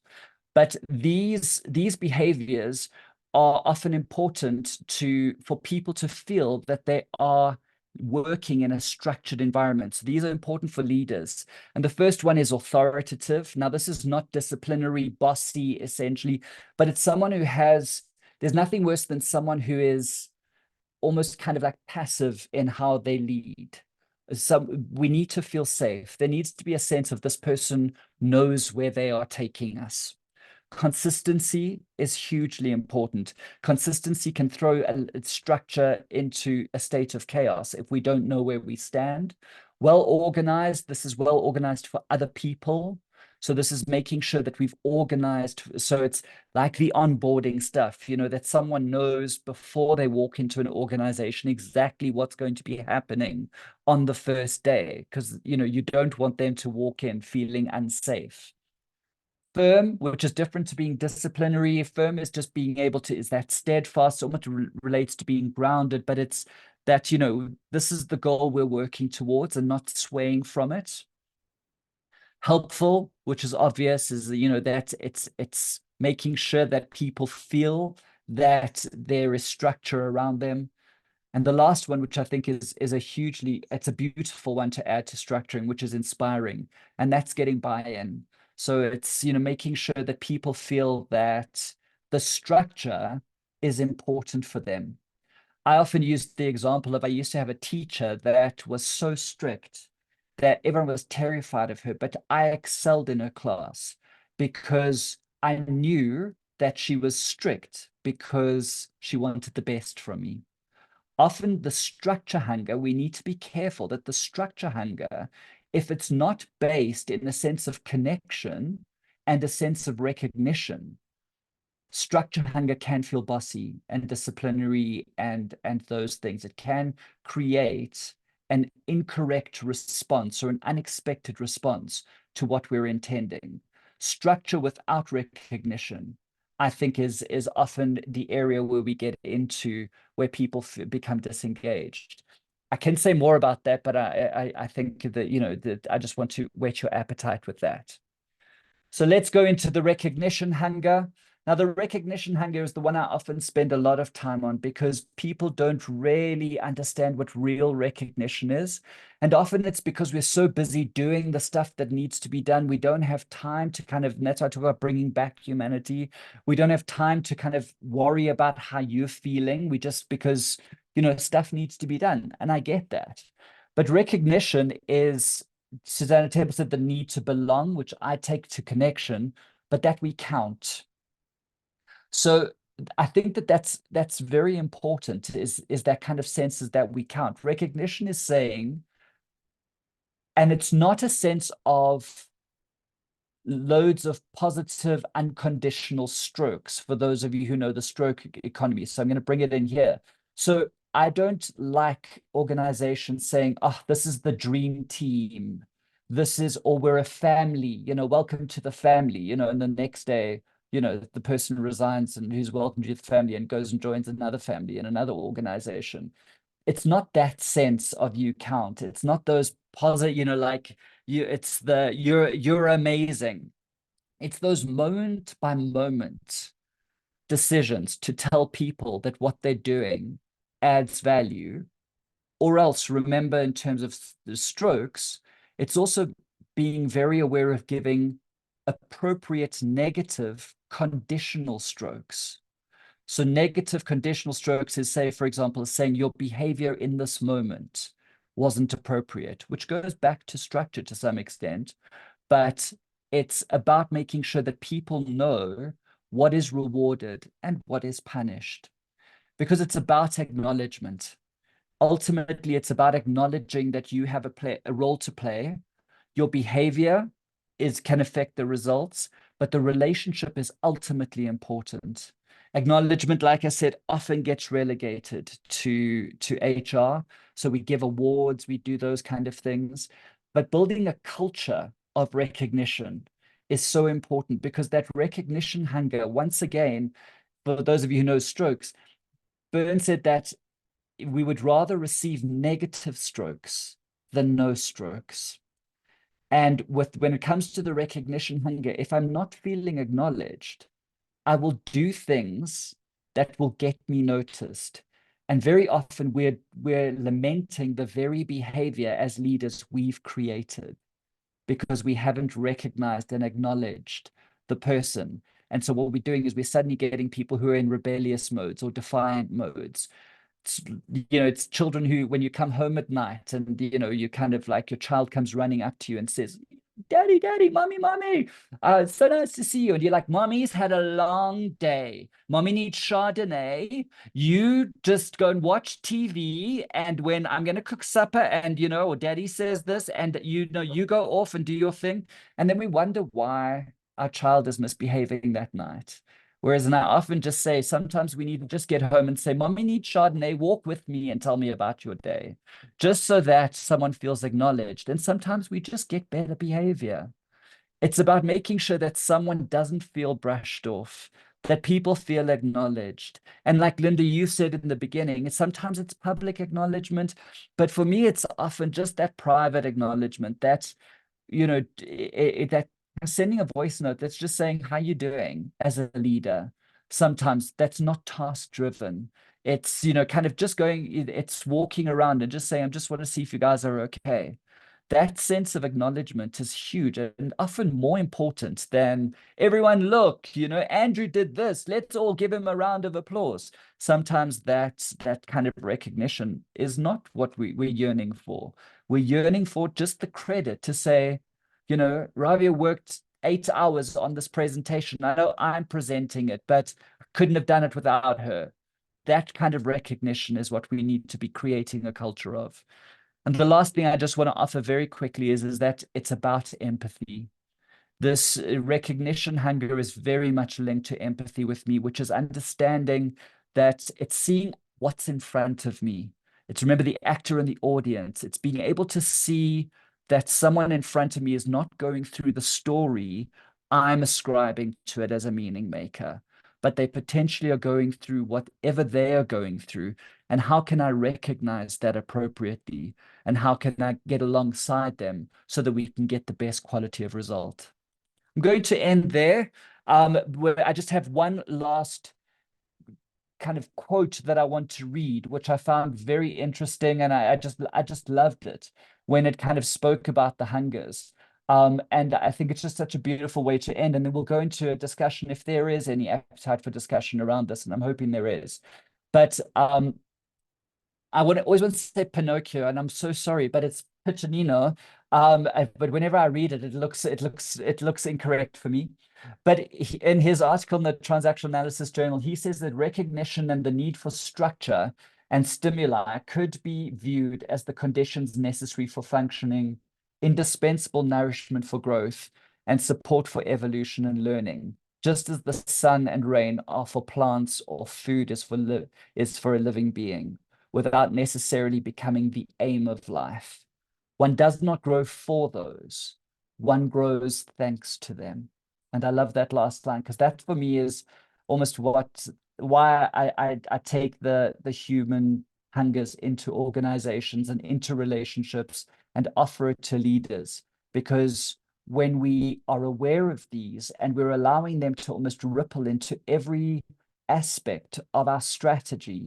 But these behaviors are often important for people to feel that they are working in a structured environment. So these are important for leaders. And the first one is authoritative. Now, this is not disciplinary, bossy, essentially, but it's someone who there's nothing worse than someone who is almost kind of like passive in how they lead. We need to feel safe. There needs to be a sense of this person knows where they are taking us. Consistency is hugely important. Consistency can throw a structure into a state of chaos if we don't know where we stand. Well organized, this is well organized for other people. So this is making sure that we've organized. So it's like the onboarding stuff, that someone knows before they walk into an organization exactly what's going to be happening on the first day, because, you don't want them to walk in feeling unsafe. Firm, which is different to being disciplinary. Firm is just being able to, is that steadfast, so much relates to being grounded, but it's that, this is the goal we're working towards and not swaying from it. Helpful, which is obvious, is, that it's making sure that people feel that there is structure around them. And the last one, which I think is it's a beautiful one to add to structuring, which is inspiring, and that's getting buy-in. So it's, making sure that people feel that the structure is important for them. I often use the example of, I used to have a teacher that was so strict that everyone was terrified of her, but I excelled in her class because I knew that she was strict because she wanted the best from me. Often the structure hunger, we need to be careful that the structure hunger, if it's not based in a sense of connection and a sense of recognition, structure hunger can feel bossy and disciplinary and those things. It can create an incorrect response or an unexpected response to what we're intending. Structure without recognition, I think, is often the area where we get into where people become disengaged. I can say more about that, but I think that, that I just want to whet your appetite with that. So let's go into the recognition hunger. Now, the recognition hunger is the one I often spend a lot of time on because people don't really understand what real recognition is. And often it's because we're so busy doing the stuff that needs to be done. We don't have time to kind of, and that's why I talk about bringing back humanity. We don't have time to kind of worry about how you're feeling. We just, because, stuff needs to be done. And I get that. But recognition is, Susanna Temple said, the need to belong, which I take to connection, but that we count. So I think that's very important, is that kind of sense is that we count. Recognition is saying, and it's not a sense of loads of positive unconditional strokes for those of you who know the stroke economy. So I'm going to bring it in here. So I don't like organizations saying, oh, this is the dream team. Or we're a family, welcome to the family, and the next day, the person resigns and who's welcomed to the family and goes and joins another family in another organization. It's not that sense of you count. It's not those positive, you're amazing. It's those moment by moment decisions to tell people that what they're doing adds value. Or else, remember, in terms of the strokes, it's also being very aware of giving appropriate negative conditional strokes. So negative conditional strokes is, say, for example, saying your behavior in this moment wasn't appropriate, which goes back to structure to some extent, but it's about making sure that people know what is rewarded and what is punished, because it's about acknowledgement. Ultimately, it's about acknowledging that you have a role to play. Your behavior can affect the results, but the relationship is ultimately important. Acknowledgement, like I said, often gets relegated to HR. So we give awards, we do those kind of things. But building a culture of recognition is so important, because that recognition hunger, once again, for those of you who know strokes, Berne said that we would rather receive negative strokes than no strokes. And when it comes to the recognition hunger, if I'm not feeling acknowledged, I will do things that will get me noticed. And very often we're lamenting the very behavior as leaders we've created, because we haven't recognized and acknowledged the person. And so what we're doing is we're suddenly getting people who are in rebellious modes or defiant modes. It's children who, when you come home at night and, you kind of like, your child comes running up to you and says, "Daddy, Daddy, Mommy, Mommy, it's so nice to see you." And you're like, "Mommy's had a long day. Mommy needs Chardonnay. You just go and watch TV. And when I'm going to cook supper and, or Daddy says this, and, you go off and do your thing." And then we wonder why our child is misbehaving that night. Whereas, and I often just say, sometimes we need to just get home and say, "Mommy needs Chardonnay, walk with me and tell me about your day," just so that someone feels acknowledged. And sometimes we just get better behavior. It's about making sure that someone doesn't feel brushed off, that people feel acknowledged. And like Linda, you said in the beginning, sometimes it's public acknowledgement, but for me, it's often just that private acknowledgement, that, that sending a voice note that's just saying, "How you doing?" as a leader. Sometimes that's not task driven. It's, kind of just going, it's walking around and just saying, "I just want to see if you guys are okay." That sense of acknowledgement is huge and often more important than, "Everyone look, Andrew did this, let's all give him a round of applause." Sometimes that kind of recognition is not what we're yearning for. We're yearning for just the credit to say, "Ravia worked 8 hours on this presentation. I know I'm presenting it, but couldn't have done it without her." That kind of recognition is what we need to be creating a culture of. And the last thing I just want to offer very quickly is that it's about empathy. This recognition hunger is very much linked to empathy with me, which is understanding that it's seeing what's in front of me. It's, remember, the actor and the audience. It's being able to see that someone in front of me is not going through the story I'm ascribing to it as a meaning maker, but they potentially are going through whatever they are going through. And how can I recognize that appropriately? And how can I get alongside them so that we can get the best quality of result? I'm going to end there, where I just have one last kind of quote that I want to read, which I found very interesting, and I just loved it when it kind of spoke about the hungers. And I think it's just such a beautiful way to end. And then we'll go into a discussion if there is any appetite for discussion around this, and I'm hoping there is. But I always want to say Pinocchio, and I'm so sorry, but it's Piccinino. But whenever I read it, it looks incorrect for me. But in his article in the Transactional Analysis Journal, he says that recognition and the need for structure and stimuli could be viewed as the conditions necessary for functioning, indispensable nourishment for growth, and support for evolution and learning, just as the sun and rain are for plants or food is for a living being, without necessarily becoming the aim of life. One does not grow for those. One grows thanks to them. And I love that last line, because that for me is almost why I take the human hungers into organizations and into relationships and offer it to leaders. Because when we are aware of these and we're allowing them to almost ripple into every aspect of our strategy,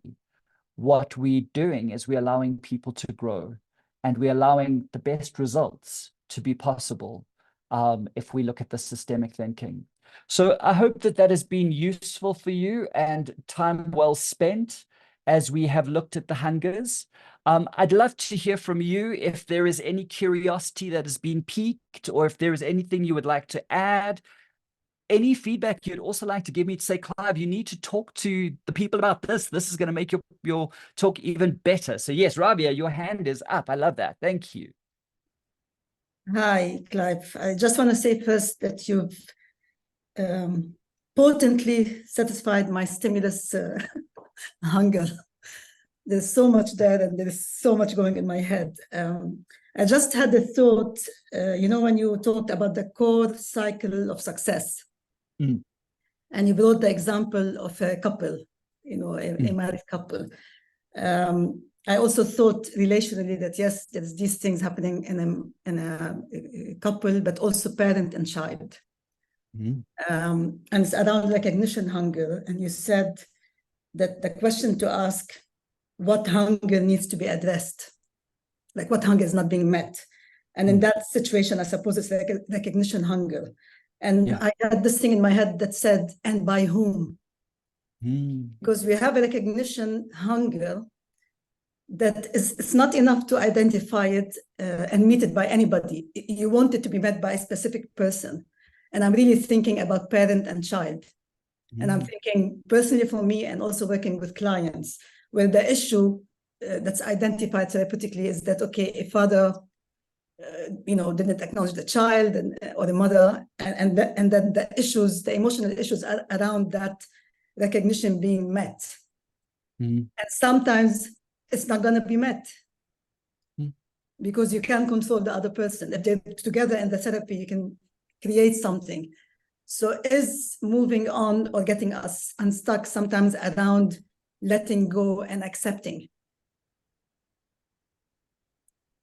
what we're doing is we're allowing people to grow, and we're allowing the best results to be possible. if we look at the systemic thinking. So I hope that that has been useful for you and time well spent as we have looked at the hungers. I'd love to hear from you if there is any curiosity that has been piqued, or if there is anything you would like to add, any feedback you'd also like to give me to say, Clive, you need to talk to the people about this. This is going to make your talk even better. So yes, Rabia, your hand is up. I love that. Thank you. Hi, Clive. I just want to say first that you've potently satisfied my stimulus hunger. There's so much there, and there's so much going in my head. I just had a thought, when you talked about the core cycle of success, and you brought the example of a couple, a married couple. I also thought relationally that, yes, there's these things happening in a couple, but also parent and child. And it's around recognition hunger. And you said that the question to ask, what hunger needs to be addressed? Like what hunger is not being met? And in that situation, I suppose it's like a recognition hunger. And I had this thing in my head that said, and by whom? Because we have a recognition hunger that it's not enough to identify it and meet it by anybody. You want it to be met by a specific person. And I'm really thinking about parent and child. And I'm thinking personally for me, and also working with clients, where the issue that's identified therapeutically is that, okay, a father didn't acknowledge the child or the mother, and then the issues, the emotional issues around that recognition being met. And sometimes it's not going to be met because you can't control the other person. If they're together in the therapy, you can create something. So is moving on or getting us unstuck sometimes around letting go and accepting?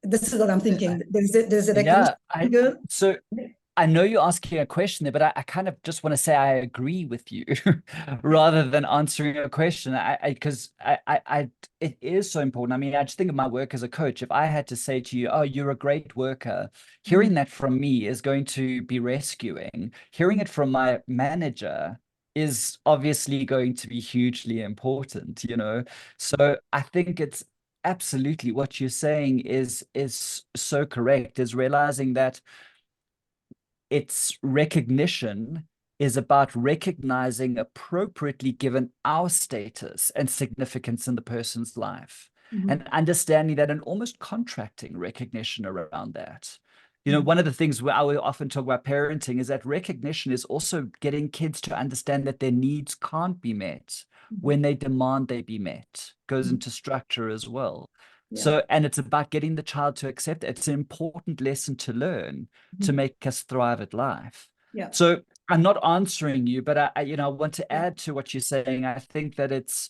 This is what I'm thinking. There's a recognition. So I know you're asking a question there, but I kind of just want to say I agree with you rather than answering a question. Because it is so important. I mean, I just think of my work as a coach. If I had to say to you, oh, you're a great worker, hearing that from me is going to be rescuing. Hearing it from my manager is obviously going to be hugely important, So I think it's absolutely what you're saying is so correct, is realizing that its recognition is about recognizing appropriately given our status and significance in the person's life, and understanding that, and almost contracting recognition around that. One of the things I will often talk about parenting is that recognition is also getting kids to understand that their needs can't be met when they demand they be met. Goes into structure as well. So, and it's about getting the child to accept it. It's an important lesson to learn to make us thrive at life. So I'm not answering you, but I want to add to what you're saying. I think that it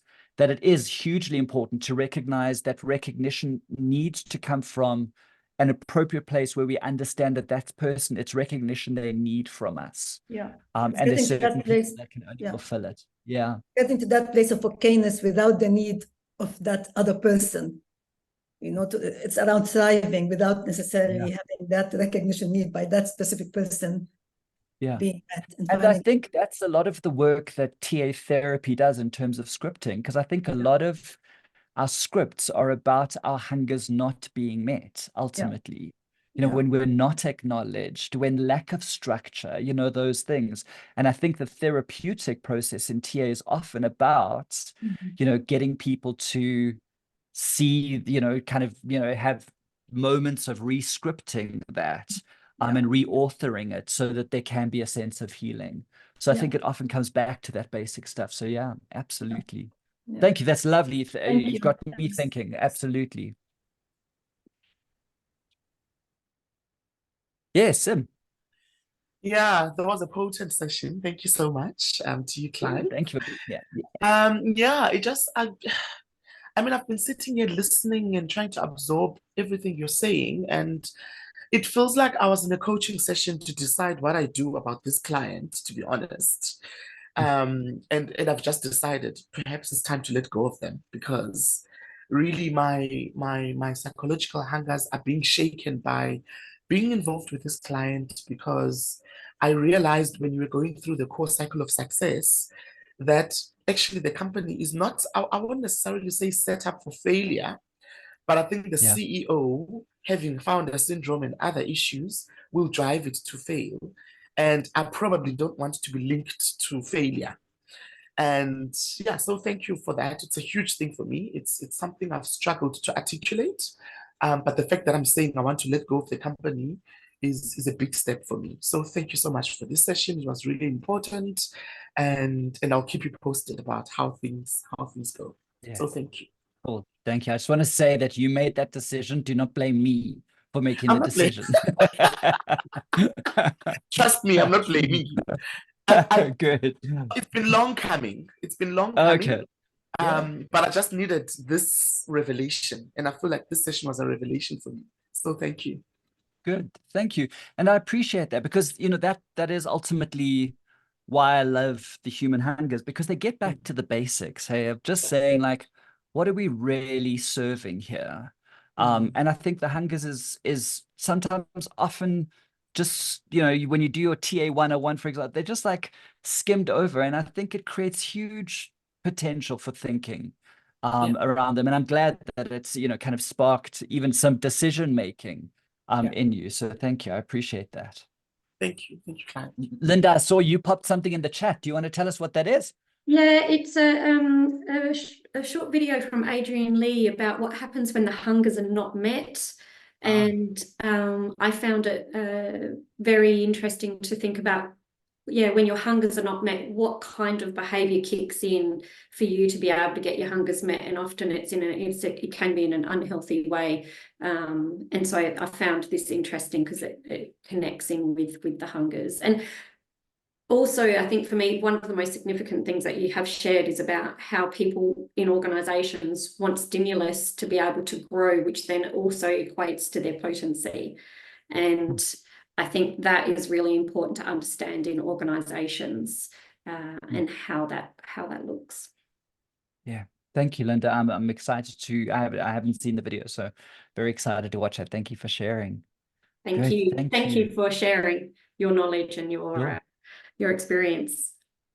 is hugely important to recognize that recognition needs to come from an appropriate place where we understand that person, it's recognition they need from us. And there's certain people that can only fulfill it. Getting to that place of okayness without the need of that other person. It's around thriving without necessarily having that recognition need by that specific person being met. And I think that's a lot of the work that TA therapy does in terms of scripting, because I think a lot of our scripts are about our hungers not being met, ultimately. When we're not acknowledged, when lack of structure, those things. And I think the therapeutic process in TA is often about, getting people to see, have moments of re-scripting that and reauthoring it so that there can be a sense of healing. So I think it often comes back to that basic stuff. So yeah, absolutely. Thank you. That's lovely. You've got me thinking. Absolutely. Yes, Sim. Yeah, that was a potent session. Thank you so much to you, Clive. Thank you. I've been sitting here listening and trying to absorb everything you're saying, and it feels like I was in a coaching session to decide what I do about this client, to be honest. And I've just decided perhaps it's time to let go of them, because really my psychological hungers are being shaken by being involved with this client because I realized when you were going through the core cycle of success that actually the company is not, I won't necessarily say set up for failure, but I think the CEO, having founder syndrome and other issues, will drive it to fail. And I probably don't want to be linked to failure. And yeah, so thank you for that. It's a huge thing for me. It's something I've struggled to articulate. But the fact that I'm saying I want to let go of the company is a big step for me. So thank you so much for this session. It was really important. And I'll keep you posted about how things go. Yeah. So thank you. Cool. Thank you. I just want to say that you made that decision. Do not blame me for making the decision. Trust me, I'm not blaming you. Good. It's been long coming. It's been long coming. Okay. But I just needed this revelation, and I feel like this session was a revelation for me. So thank you. Good. Thank you. And I appreciate that because, you know, that is ultimately why I love the human hungers, because they get back to the basics, hey, of just saying like, what are we really serving here? And I think the hungers is sometimes often just, you know, when you do your TA 101, for example, they're just like skimmed over. And I think it creates huge potential for thinking around them. And I'm glad that it's, you know, kind of sparked even some decision making in you. So thank you. I appreciate that. Thank you. Thank you, Clive. Linda, I saw you popped something in the chat. Do you want to tell us what that is? Yeah, it's a short video from Adrian Lee about what happens when the hungers are not met. And I found it very interesting to think about, when your hungers are not met, what kind of behavior kicks in for you to be able to get your hungers met, and often it can be in an unhealthy way. And so I found this interesting because it connects in with the hungers. And also, I think for me, one of the most significant things that you have shared is about how people in organisations want stimulus to be able to grow, which then also equates to their potency. And I think that is really important to understand in organisations and how that looks. Yeah, thank you, Linda. I'm excited to. I haven't seen the video, so very excited to watch it. Thank you for sharing. Thank you. Thank you for sharing your knowledge and your experience.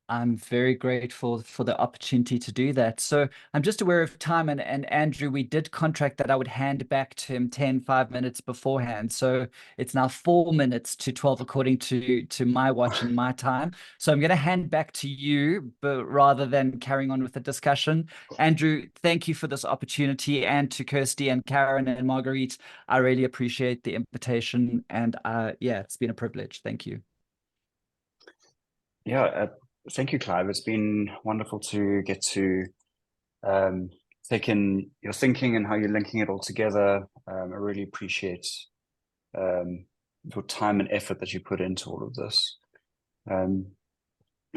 I'm very grateful for the opportunity to do that. So I'm just aware of time, and Andrew, we did contract that I would hand back to him 5 minutes beforehand. So it's now 4 minutes to 12 according to my watch and my time. So I'm going to hand back to you, but rather than carrying on with the discussion. Andrew, thank you for this opportunity, and to Kirsty and Karen and Marguerite, I really appreciate the invitation, and it's been a privilege. Thank you. Yeah, thank you, Clive. It's been wonderful to get to take in your thinking and how you're linking it all together. I really appreciate your time and effort that you put into all of this.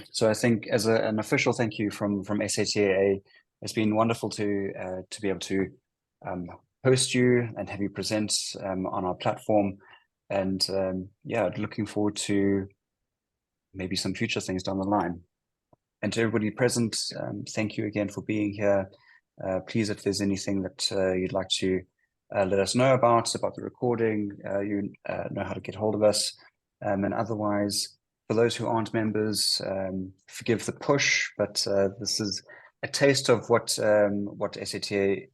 So I think as an official thank you from SATAA, it's been wonderful to be able to host you and have you present on our platform. And looking forward to maybe some future things down the line. And to everybody present, thank you again for being here. Please, if there's anything that you'd like to let us know about the recording, you know how to get hold of us. And otherwise, for those who aren't members, forgive the push, but this is a taste of what SATA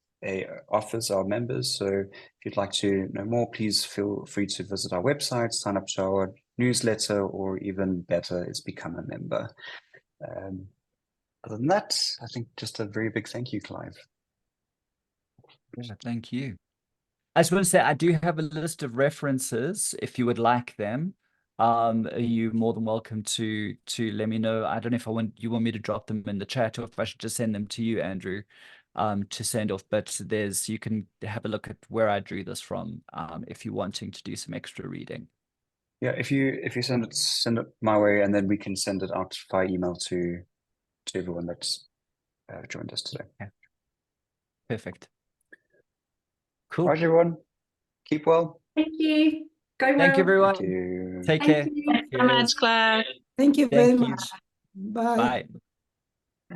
offers our members. So if you'd like to know more, please feel free to visit our website, sign up to our newsletter, or even better is become a member. Other than that, I think just a very big thank you, Clive. Yeah, thank you. I just want to say I do have a list of references if you would like them. Are you more than welcome to let me know? I don't know if you want me to drop them in the chat, or if I should just send them to you, Andrew, to send off. But you can have a look at where I drew this from if you're wanting to do some extra reading. Yeah, if you send it my way, and then we can send it out via email to everyone that's joined us today. Okay. Perfect. Cool. All right, everyone. Keep well. Thank you. Go well. Thank you, everyone. Thank you. Take care. Thank you so much, Claire. Thank you very much. Bye. Bye.